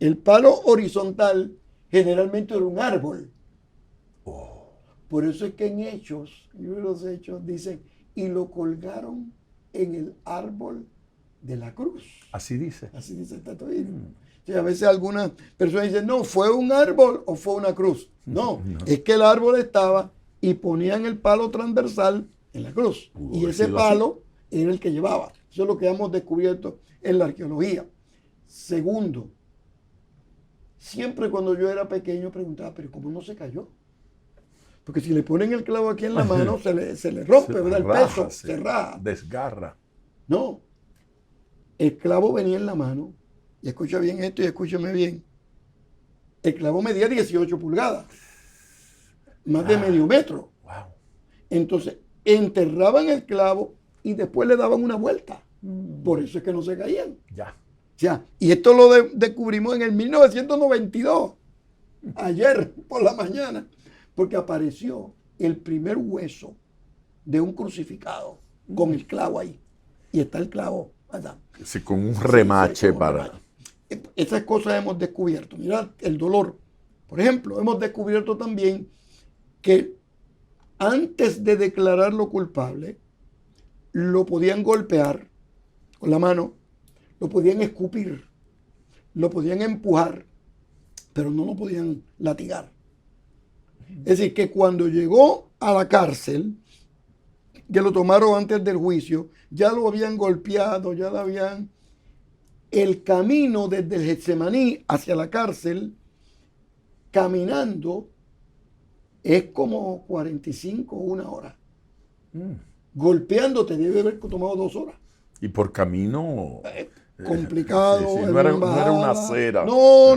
El palo horizontal generalmente era un árbol. Por eso es que en Hechos, el libro de los Hechos, dicen, y lo colgaron en el árbol de la cruz. Así dice. Así dice el tatuaje. Sí, a veces algunas personas dicen, no, ¿fue un árbol o fue una cruz? No, es que el árbol estaba y ponían el palo transversal en la cruz. Y ese palo era el que llevaba. Eso es lo que hemos descubierto en la arqueología. Segundo, siempre cuando yo era pequeño preguntaba, pero ¿cómo no se cayó? Porque si le ponen el clavo aquí en la mano, se le rompe, ¿verdad? El peso, se raja. Desgarra. No, el clavo venía en la mano, y escucha bien esto y escúchame bien. El clavo medía 18 pulgadas, más de medio metro. Wow. Entonces, enterraban el clavo y después le daban una vuelta. Por eso es que no se caían. Ya. O sea, y esto lo descubrimos en el 1992, ayer por la mañana, porque apareció el primer hueso de un crucificado con el clavo ahí. Y está el clavo allá. Sí, con un remache Sí, con un para... remache. Esas cosas hemos descubierto. Mirad, el dolor. Por ejemplo, hemos descubierto también que antes de declararlo culpable, lo podían golpear con la mano, lo podían escupir, lo podían empujar, pero no lo podían latigar. Es decir, que cuando llegó a la cárcel, que lo tomaron antes del juicio, ya lo habían golpeado, ya lo habían... El camino desde el Getsemaní hacia la cárcel, caminando, es como 45 o una hora. Golpeándote debe haber tomado 2 horas. Y por camino... Complicado. Sí, no era una acera. No,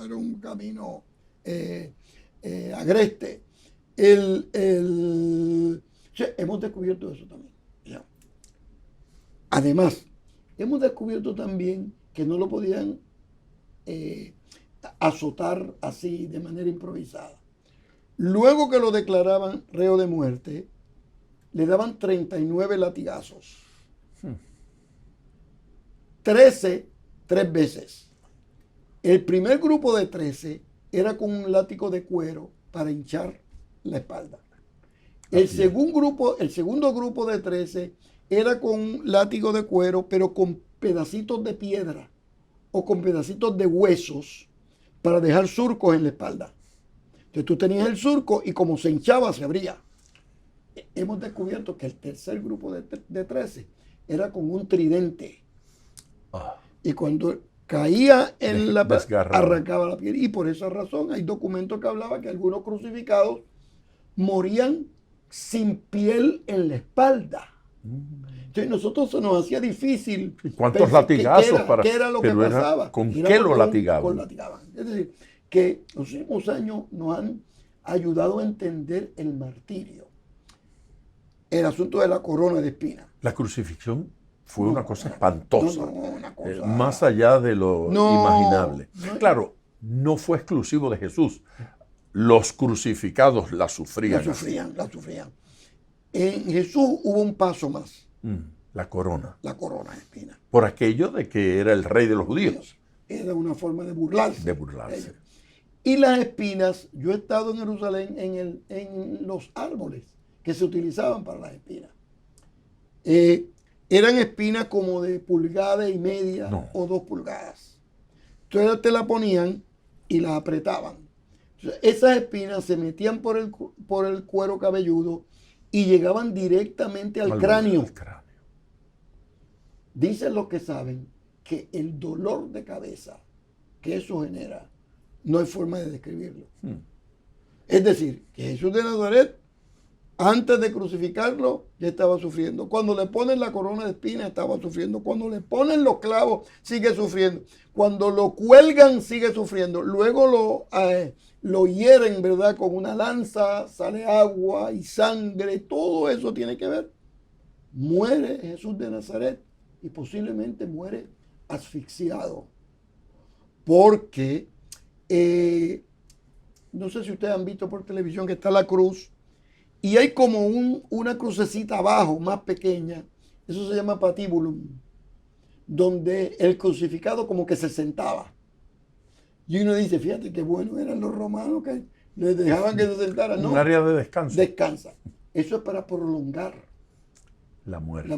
era un camino agreste. Sí, hemos descubierto eso también. Ya. Además, hemos descubierto también que no lo podían azotar así de manera improvisada. Luego que lo declaraban reo de muerte, le daban 39 latigazos. 13, 3 veces. El primer grupo de 13 era con un látigo de cuero para hinchar la espalda. El segundo grupo de 13 era con un látigo de cuero, pero con pedacitos de piedra o con pedacitos de huesos para dejar surcos en la espalda. Entonces tú tenías el surco y como se hinchaba, se abría. Hemos descubierto que el tercer grupo de 13 era con un tridente. Y cuando caía en la arrancaba la piel. Y por esa razón hay documentos que hablaban que algunos crucificados morían sin piel en la espalda. Entonces nosotros se nos hacía difícil. ¿Cuántos latigazos? ¿Qué era lo que pasaba? ¿Con qué lo latigaban? Es decir, que los últimos años nos han ayudado a entender el martirio. El asunto de la corona de espinas. La crucifixión fue una cosa espantosa. Una cosa... más allá de lo imaginable. Claro, no fue exclusivo de Jesús. Los crucificados la sufrían. La sufrían. En Jesús hubo un paso más. La corona. La corona de espinas. Por aquello de que era el rey de los judíos. Era una forma de burlarse. De burlarse. Y las espinas, yo he estado en Jerusalén en los árboles que se utilizaban para las espinas. Eran espinas como de 1,5 pulgadas o 2 pulgadas. Entonces te la ponían y la apretaban. Entonces, esas espinas se metían por el cuero cabelludo y llegaban directamente al cráneo. Dicen los que saben que el dolor de cabeza que eso genera, no hay forma de describirlo. Es decir, que Jesús de Nazaret, antes de crucificarlo, ya estaba sufriendo. Cuando le ponen la corona de espinas, estaba sufriendo. Cuando le ponen los clavos, sigue sufriendo. Cuando lo cuelgan, sigue sufriendo. Luego lo hieren, ¿verdad? Con una lanza, sale agua y sangre. Todo eso tiene que ver. Muere Jesús de Nazaret y posiblemente muere asfixiado. Porque, no sé si ustedes han visto por televisión que está la cruz y hay como una crucecita abajo, más pequeña. Eso se llama patíbulum, donde el crucificado como que se sentaba. Y uno dice, fíjate qué bueno eran los romanos que les dejaban que se sentaran. No, un área de descanso. descansa. Eso es para prolongar La muerte.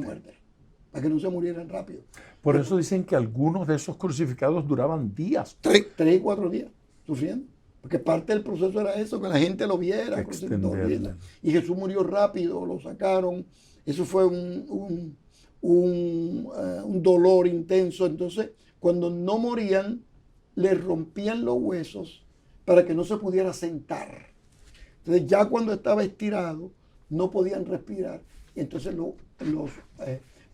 para que no se murieran rápido. Por eso dicen que algunos de esos crucificados duraban días. 3 y 4 días sufriendo. Porque parte del proceso era eso, que la gente lo viera. Extenderle. Y Jesús murió rápido, lo sacaron. Eso fue un dolor intenso. Entonces, cuando no morían, le rompían los huesos para que no se pudiera sentar. Entonces, ya cuando estaba estirado, no podían respirar. Y entonces los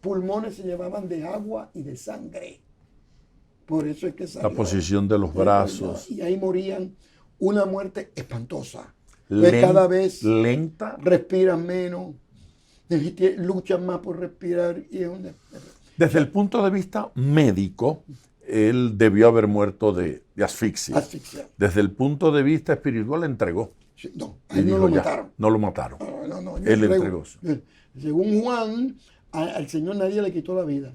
pulmones se llevaban de agua y de sangre. Por eso es que salió. La posición de los brazos. Y ahí morían una muerte espantosa. Cada vez lenta. respiran menos, luchan más por respirar. Desde el punto de vista médico, él debió haber muerto de asfixia. Desde el punto de vista espiritual, entregó. Sí, no, a él no lo mataron. No lo mataron. No, él entregó. Según Juan, al Señor nadie le quitó la vida.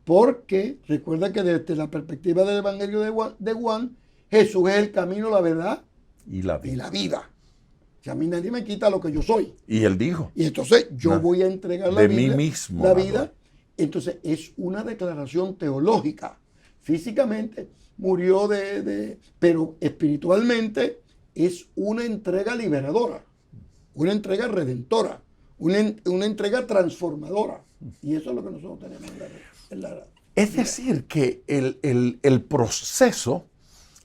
Porque recuerda que desde la perspectiva del Evangelio de Juan, Jesús es el camino, la verdad y la vida. Si a mí nadie me quita lo que yo soy. Y él dijo. Y entonces yo voy a entregar la vida. De mí mismo. La vida. Entonces es una declaración teológica. Físicamente murió pero espiritualmente es una entrega liberadora, una entrega redentora, una entrega transformadora. Y eso es lo que nosotros tenemos en la es decir, que el proceso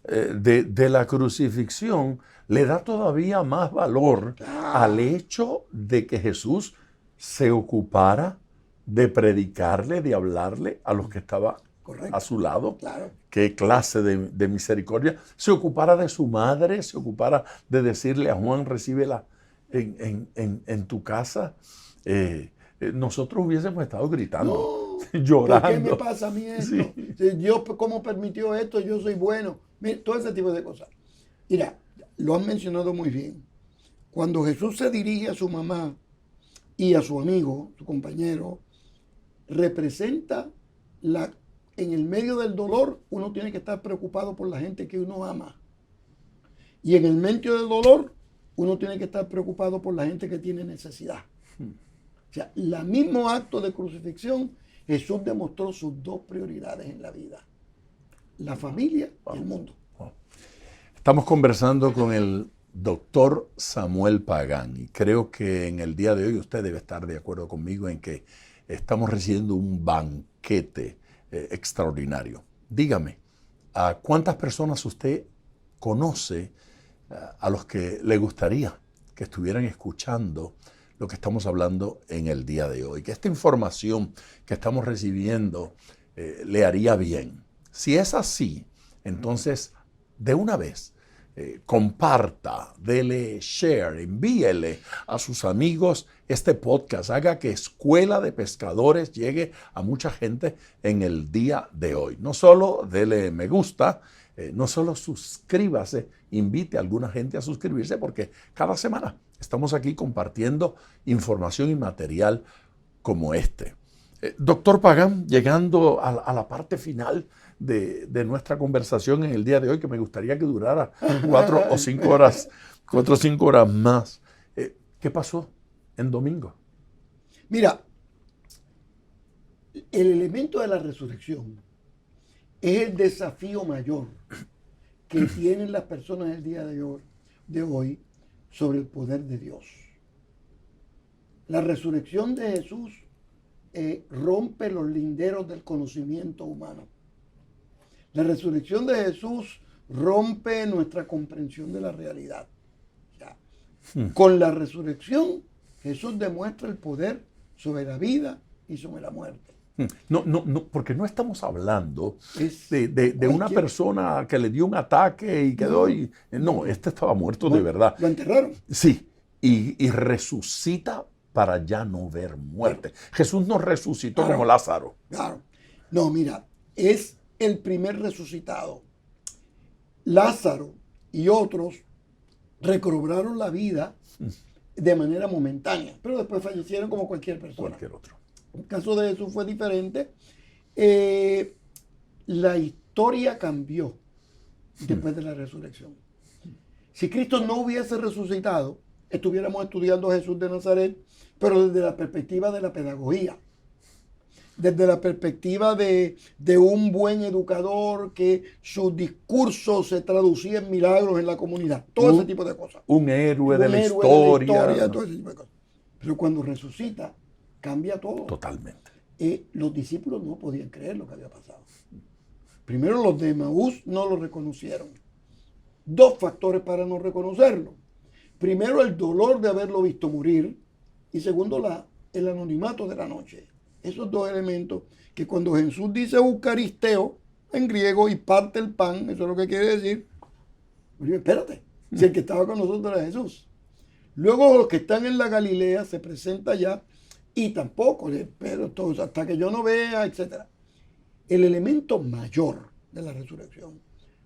de la crucifixión le da todavía más valor al hecho de que Jesús se ocupara de predicarle, de hablarle a los que estaban a su lado. Claro. Qué clase de misericordia. Se ocupara de su madre, se ocupara de decirle a Juan, recíbela en tu casa. Nosotros hubiésemos estado gritando, llorando. ¿Por qué me pasa a mí esto? Sí. Dios, ¿cómo permitió esto? Yo soy bueno. Mira, todo ese tipo de cosas. Mira, lo han mencionado muy bien. Cuando Jesús se dirige a su mamá y a su amigo, su compañero, representa en el medio del dolor, uno tiene que estar preocupado por la gente que uno ama. Y en el medio del dolor, uno tiene que estar preocupado por la gente que tiene necesidad. O sea, el mismo acto de crucifixión, Jesús demostró sus dos prioridades en la vida. La familia y el mundo. Estamos conversando con el doctor Samuel Pagán y creo que en el día de hoy usted debe estar de acuerdo conmigo en que estamos recibiendo un banquete extraordinario. Dígame, ¿a cuántas personas usted conoce a los que le gustaría que estuvieran escuchando lo que estamos hablando en el día de hoy? Que esta información que estamos recibiendo le haría bien. Si es así, entonces de una vez comparta, dele share, envíele a sus amigos este podcast, haga que Escuela de Pescadores llegue a mucha gente en el día de hoy. No solo dele me gusta, no solo suscríbase, invite a alguna gente a suscribirse porque cada semana estamos aquí compartiendo información y material como este. Doctor Pagán, llegando a la parte final de nuestra conversación en el día de hoy, que me gustaría que durara 4 o 5 horas más. ¿Qué pasó en domingo? Mira, el elemento de la resurrección es el desafío mayor que tienen las personas el día de hoy sobre el poder de Dios. La resurrección de Jesús rompe los linderos del conocimiento humano. La resurrección de Jesús rompe nuestra comprensión de la realidad. Con la resurrección, Jesús demuestra el poder sobre la vida y sobre la muerte. No, porque no estamos hablando de una persona que le dio un ataque y quedó y... No, este estaba muerto de verdad. ¿Lo enterraron? Sí, y resucita para ya no ver muerte. Jesús no resucitó como Lázaro. Claro. No, mira, es el primer resucitado. Lázaro y otros recobraron la vida de manera momentánea, pero después fallecieron como cualquier persona. Cualquier otro. El caso de Jesús fue diferente. La historia cambió después de la resurrección. Si Cristo no hubiese resucitado, estuviéramos estudiando a Jesús de Nazaret, pero desde la perspectiva de la pedagogía, desde la perspectiva de un buen educador que su discurso se traducía en milagros en la comunidad, todo ese tipo de cosas. Un héroe de la historia. Todo ese tipo de cosas. Pero cuando resucita, cambia todo. Totalmente. Los discípulos no podían creer lo que había pasado. Primero, los de Emaús no lo reconocieron. Dos factores para no reconocerlo. Primero, el dolor de haberlo visto morir. Y segundo, el anonimato de la noche. Esos dos elementos que cuando Jesús dice eucaristeo en griego y parte el pan, eso es lo que quiere decir. Oye, espérate, si el que estaba con nosotros era Jesús. Luego los que están en la Galilea se presenta ya y tampoco, pero todos, hasta que yo no vea, etc. El elemento mayor de la resurrección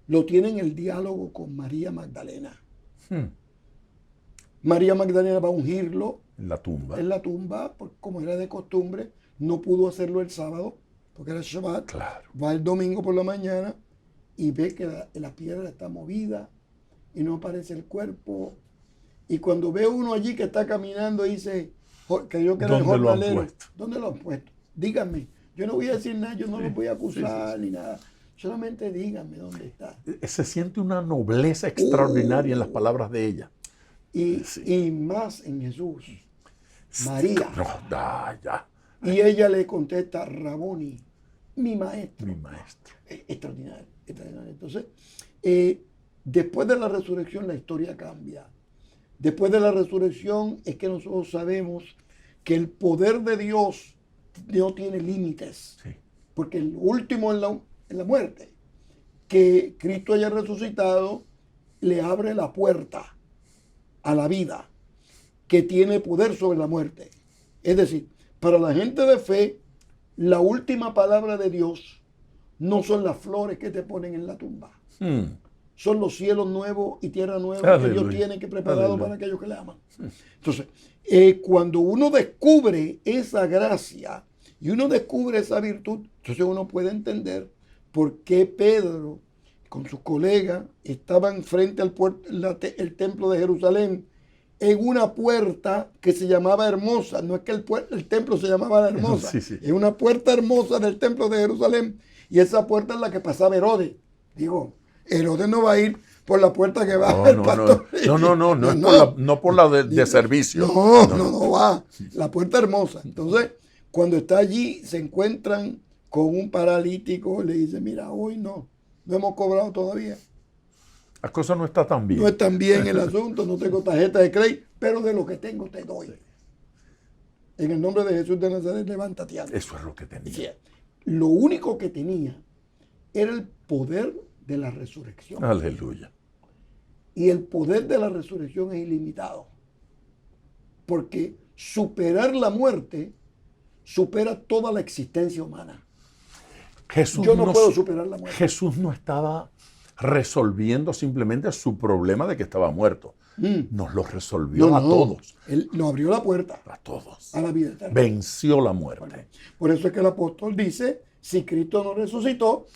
lo tiene en el diálogo con María Magdalena. María Magdalena va a ungirlo En la tumba. en la tumba, como era de costumbre, no pudo hacerlo el sábado, porque era Shabbat. Claro. Va el domingo por la mañana y ve que la piedra está movida y no aparece el cuerpo. Y cuando ve uno allí que está caminando, dice, que yo que era el ¿Dónde lo han jornalero, puesto? ¿dónde lo han puesto? Díganme, yo no voy a decir nada, yo no los voy a acusar ni nada. Solamente díganme dónde está. Se siente una nobleza extraordinaria en las palabras de ella. Y más en Jesús. María. No, ya. Y ella le contesta, Raboni, mi maestro. Mi maestro. Extraordinario, extraordinario. Entonces, después de la resurrección la historia cambia. Después de la resurrección es que nosotros sabemos que el poder de Dios no tiene límites. Sí. Porque el último en la muerte, que Cristo haya resucitado, le abre la puerta a la vida, que tiene poder sobre la muerte. Es decir, para la gente de fe, la última palabra de Dios no son las flores que te ponen en la tumba. Son los cielos nuevos y tierra nueva que Dios tiene que preparado para aquellos que le aman. Entonces, cuando uno descubre esa gracia y uno descubre esa virtud, entonces uno puede entender por qué Pedro con sus colegas estaban frente al el templo de Jerusalén, en una puerta que se llamaba Hermosa. No es que el templo se llamaba La Hermosa. Sí. Es una puerta hermosa del templo de Jerusalén. Y esa puerta es la que pasaba Herodes. Digo, Herodes no va a ir por la puerta que va el pastor. No por la de servicio. No va. La puerta hermosa. Entonces, cuando está allí, se encuentran con un paralítico. Le dice, mira, hoy no hemos cobrado todavía. La cosa no está tan bien. No es tan bien el asunto, no tengo tarjeta de crédito, pero de lo que tengo te doy. En el nombre de Jesús de Nazaret, levántate. Eso es lo que tenía. Sí, lo único que tenía era el poder de la resurrección. Aleluya. Y el poder de la resurrección es ilimitado. Porque superar la muerte supera toda la existencia humana. Yo no puedo superar la muerte. Jesús no estaba resolviendo simplemente su problema de que estaba muerto. Nos lo resolvió a todos. Él nos abrió la puerta. A todos. A la vida eterna. Venció la muerte. Por eso es que el apóstol dice, si Cristo no resucitó,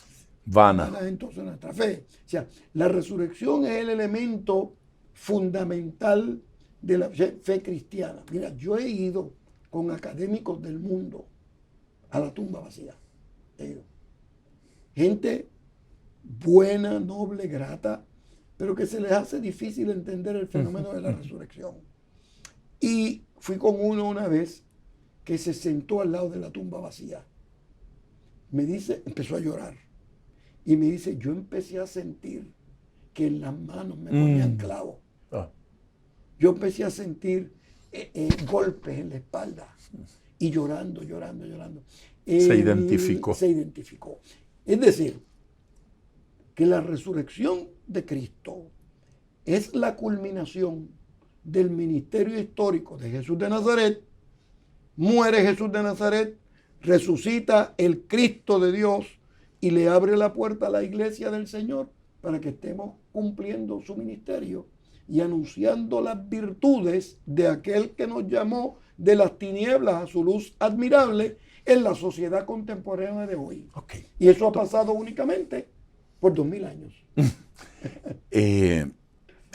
vana entonces nuestra fe. O sea, la resurrección es el elemento fundamental de la fe cristiana. Mira, yo he ido con académicos del mundo a la tumba vacía. He ido. Gente buena, noble, grata, pero que se les hace difícil entender el fenómeno de la resurrección. Y fui con uno una vez que se sentó al lado de la tumba vacía. Me dice, empezó a llorar. Y me dice, yo empecé a sentir que en las manos me ponían clavos. Yo empecé a sentir golpes en la espalda. Y llorando. Se identificó. Es decir, que la resurrección de Cristo es la culminación del ministerio histórico de Jesús de Nazaret. Muere Jesús de Nazaret, resucita el Cristo de Dios y le abre la puerta a la iglesia del Señor para que estemos cumpliendo su ministerio y anunciando las virtudes de aquel que nos llamó de las tinieblas a su luz admirable en la sociedad contemporánea de hoy. Okay. Y eso ha pasado únicamente por 2000 años.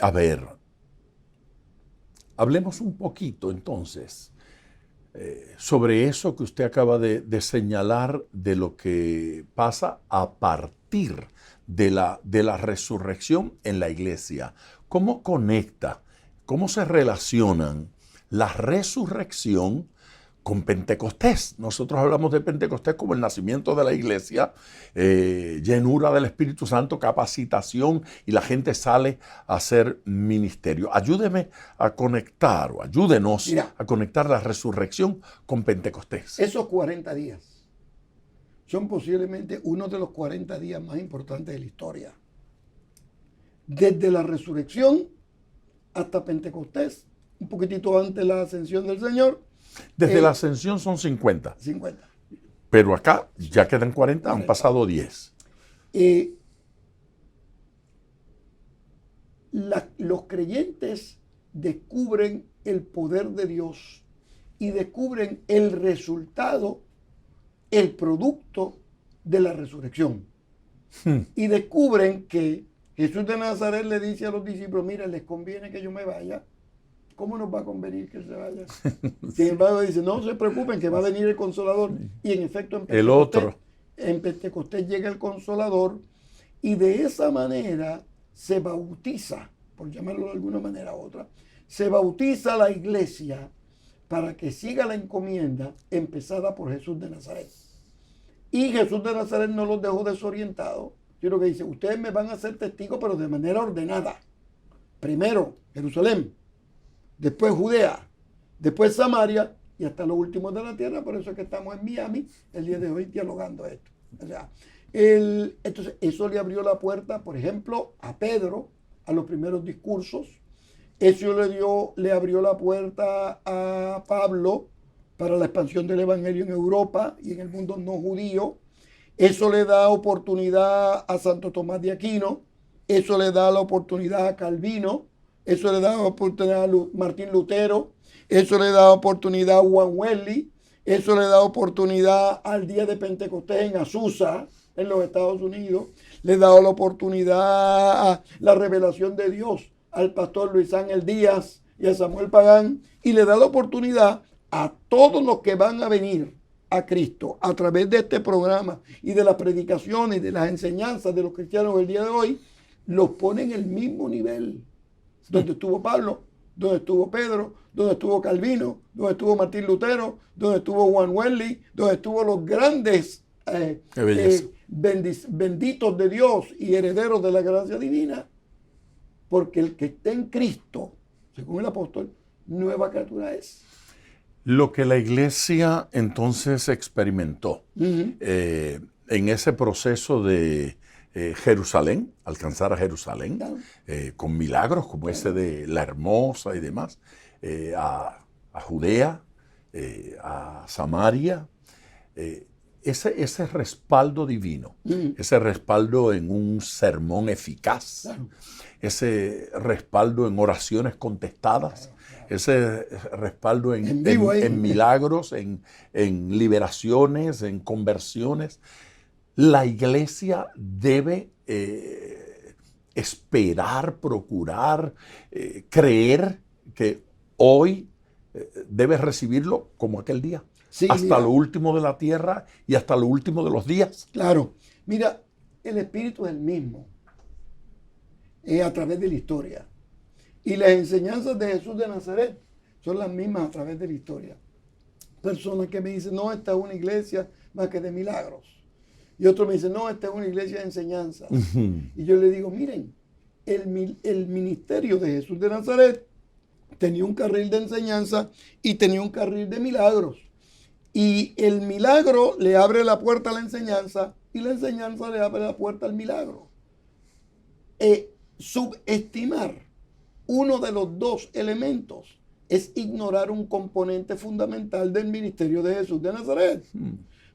A ver, hablemos un poquito entonces sobre eso que usted acaba de señalar de lo que pasa a partir de la resurrección en la iglesia. ¿Cómo conecta, cómo se relacionan la resurrección con Pentecostés? Nosotros hablamos de Pentecostés como el nacimiento de la iglesia, llenura del Espíritu Santo, capacitación, y la gente sale a hacer ministerio. Ayúdeme a conectar, o ayúdenos a conectar la resurrección con Pentecostés. Esos 40 días son posiblemente uno de los 40 días más importantes de la historia. Desde la resurrección hasta Pentecostés, un poquitito antes de la ascensión del Señor. Desde la ascensión son 50. 50. Pero acá ya quedan 40, han pasado 10. Los creyentes descubren el poder de Dios y descubren el resultado, el producto de la resurrección. Y descubren que Jesús de Nazaret le dice a los discípulos, mira, les conviene que yo me vaya. ¿Cómo nos va a convenir que se vaya? Sin embargo, dice, no se preocupen que va a venir el Consolador. Y en efecto, en Pentecostés llega el Consolador, y de esa manera se bautiza, por llamarlo de alguna manera u otra, se bautiza la iglesia para que siga la encomienda empezada por Jesús de Nazaret. Y Jesús de Nazaret no los dejó desorientados, sino que dice, ustedes me van a ser testigos, pero de manera ordenada. Primero, Jerusalén, después Judea, después Samaria y hasta los últimos de la tierra. Por eso es que estamos en Miami el día de hoy dialogando esto. O sea, entonces eso le abrió la puerta, por ejemplo, a Pedro, a los primeros discursos. Eso le abrió la puerta a Pablo para la expansión del evangelio en Europa y en el mundo no judío. Eso le da oportunidad a Santo Tomás de Aquino. Eso le da la oportunidad a Calvino. Eso le da oportunidad a Martín Lutero. Eso le da oportunidad a Juan Wesley. Eso le da oportunidad al día de Pentecostés en Azusa, en los Estados Unidos. Le da la oportunidad a la revelación de Dios al pastor Luis Ángel Díaz y a Samuel Pagán. Y le da la oportunidad a todos los que van a venir a Cristo a través de este programa y de las predicaciones y de las enseñanzas de los cristianos el día de hoy. Los pone en el mismo nivel donde estuvo Pablo, donde estuvo Pedro, donde estuvo Calvino, donde estuvo Martín Lutero, donde estuvo Juan Wesley, donde estuvo los grandes benditos de Dios y herederos de la gracia divina. Porque el que está en Cristo, según el apóstol, nueva criatura es. Lo que la iglesia entonces experimentó en ese proceso de Jerusalén, alcanzar a Jerusalén, con milagros como ese de la Hermosa y demás, a Judea, a Samaria, ese respaldo divino, ese respaldo en un sermón eficaz, ese respaldo en oraciones contestadas, ese respaldo en milagros, en liberaciones, en conversiones. La iglesia debe esperar, procurar, creer que hoy debe recibirlo como aquel día. Sí, hasta lo último de la tierra y hasta lo último de los días. Claro. Mira, el Espíritu es el mismo a través de la historia. Y las enseñanzas de Jesús de Nazaret son las mismas a través de la historia. Personas que me dicen, no, esta es una iglesia más que de milagros. Y otros me dicen, no, esta es una iglesia de enseñanzas. Y yo le digo, miren, el ministerio de Jesús de Nazaret tenía un carril de enseñanza y tenía un carril de milagros. Y el milagro le abre la puerta a la enseñanza y la enseñanza le abre la puerta al milagro. Subestimar uno de los dos elementos es ignorar un componente fundamental del ministerio de Jesús de Nazaret.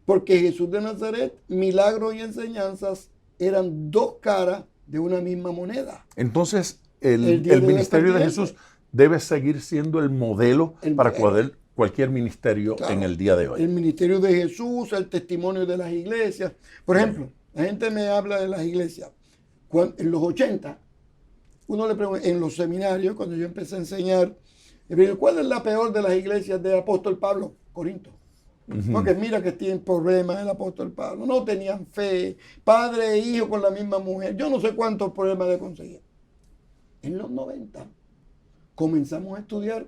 Porque Jesús de Nazaret, milagros y enseñanzas eran dos caras de una misma moneda. Entonces, El día el de hoy ministerio de pertinente. Jesús debe seguir siendo el modelo para cualquier ministerio Claro, en el día de hoy. el ministerio de Jesús, el testimonio de las iglesias. Por ejemplo, la gente me habla de las iglesias. En los 80, uno le pregunta, en los seminarios, cuando yo empecé a enseñar, le digo, ¿cuál es la peor de las iglesias del apóstol Pablo? Corinto. Porque mira que tienen problemas el apóstol Pablo. No tenían fe. Padre e hijo con la misma mujer. Yo no sé cuántos problemas le conseguí. En los 90 comenzamos a estudiar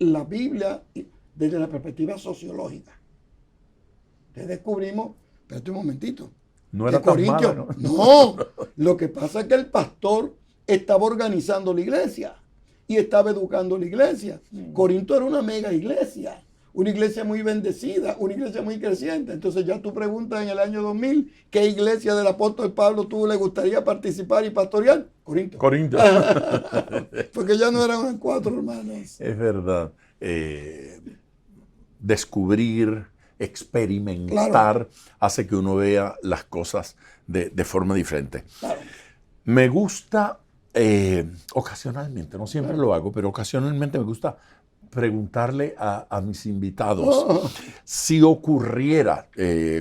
la Biblia desde la perspectiva sociológica. Entonces descubrimos, espérate un momentito. No era tan mala, ¿no? No, lo que pasa es que el pastor estaba organizando la iglesia y estaba educando la iglesia. Corinto era una mega iglesia. Una iglesia muy bendecida, una iglesia muy creciente. Entonces ya tú preguntas en el año 2000, ¿qué iglesia del apóstol Pablo tú le gustaría participar y pastorear? Corinto. Corinto. Porque ya no eran 4 hermanos. Es verdad. Descubrir, experimentar, Claro. hace que uno vea las cosas de forma diferente. Claro. Me gusta, ocasionalmente, no siempre lo hago, pero ocasionalmente me gusta preguntarle a mis invitados si ocurriera,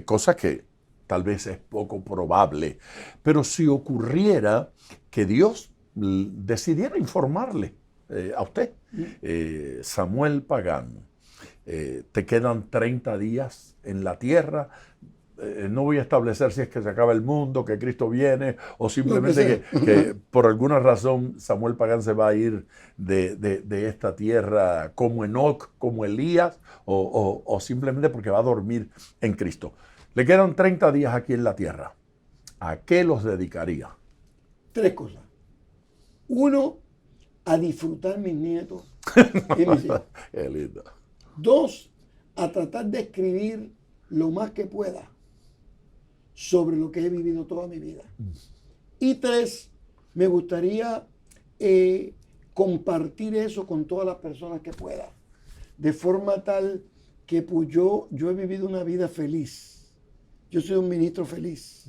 cosa que tal vez es poco probable, pero si ocurriera que Dios decidiera informarle a usted, Samuel Pagán, te quedan 30 días en la tierra. No voy a establecer si es que se acaba el mundo, que Cristo viene, o simplemente que por alguna razón Samuel Pagán se va a ir de esta tierra como Enoc, como Elías, o simplemente porque va a dormir en Cristo. Le quedan 30 días aquí en la tierra. ¿A qué los dedicaría? 3 cosas. 1, a disfrutar mis nietos y mis hijos. Qué lindo. 2, a tratar de escribir lo más que pueda sobre lo que he vivido toda mi vida. Y 3, me gustaría compartir eso con todas las personas que pueda. De forma tal que pues, yo he vivido una vida feliz. Yo soy un ministro feliz.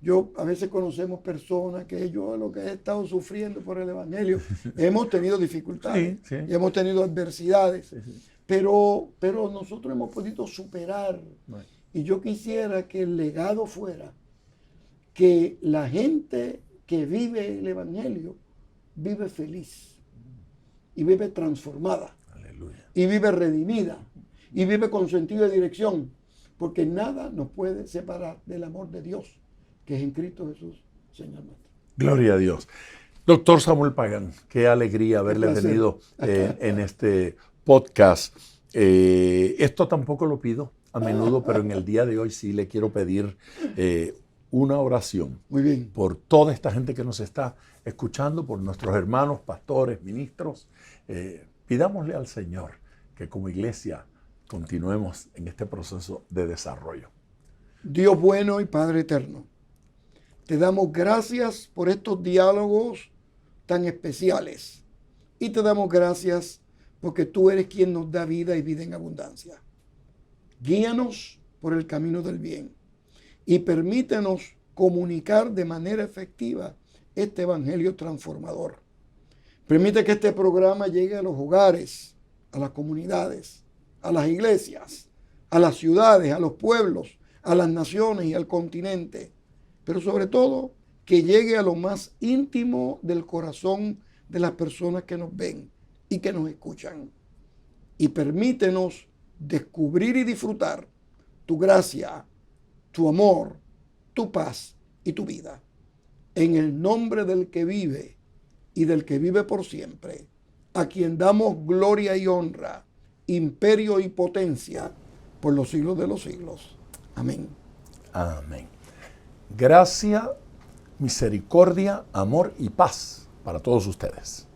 Yo a veces conocemos personas que yo lo que he estado sufriendo por el Evangelio, hemos tenido dificultades, Sí. y hemos tenido adversidades, Sí. pero nosotros hemos podido superar. Y yo quisiera que el legado fuera que la gente que vive el Evangelio vive feliz y vive transformada. Aleluya. Y vive redimida y vive con sentido de dirección, porque nada nos puede separar del amor de Dios que es en Cristo Jesús, Señor nuestro. Gloria a Dios. Doctor Samuel Pagán, qué alegría haberle placer. tenido en este podcast. Esto tampoco lo pido a menudo, pero en el día de hoy sí le quiero pedir una oración Muy bien. por toda esta gente que nos está escuchando, por nuestros hermanos, pastores, ministros. Pidámosle al Señor que como iglesia continuemos en este proceso de desarrollo. Dios bueno y Padre eterno, te damos gracias por estos diálogos tan especiales y te damos gracias porque tú eres quien nos da vida y vida en abundancia. Guíanos por el camino del bien y permítenos comunicar de manera efectiva este evangelio transformador. Permite que este programa llegue a los hogares, a las comunidades, a las iglesias, a las ciudades, a los pueblos, a las naciones y al continente, pero sobre todo que llegue a lo más íntimo del corazón de las personas que nos ven y que nos escuchan. Y permítenos descubrir y disfrutar tu gracia, tu amor, tu paz y tu vida. En el nombre del que vive y del que vive por siempre, a quien damos gloria y honra, imperio y potencia por los siglos de los siglos. Amén. Amén. Gracia, misericordia, amor y paz para todos ustedes.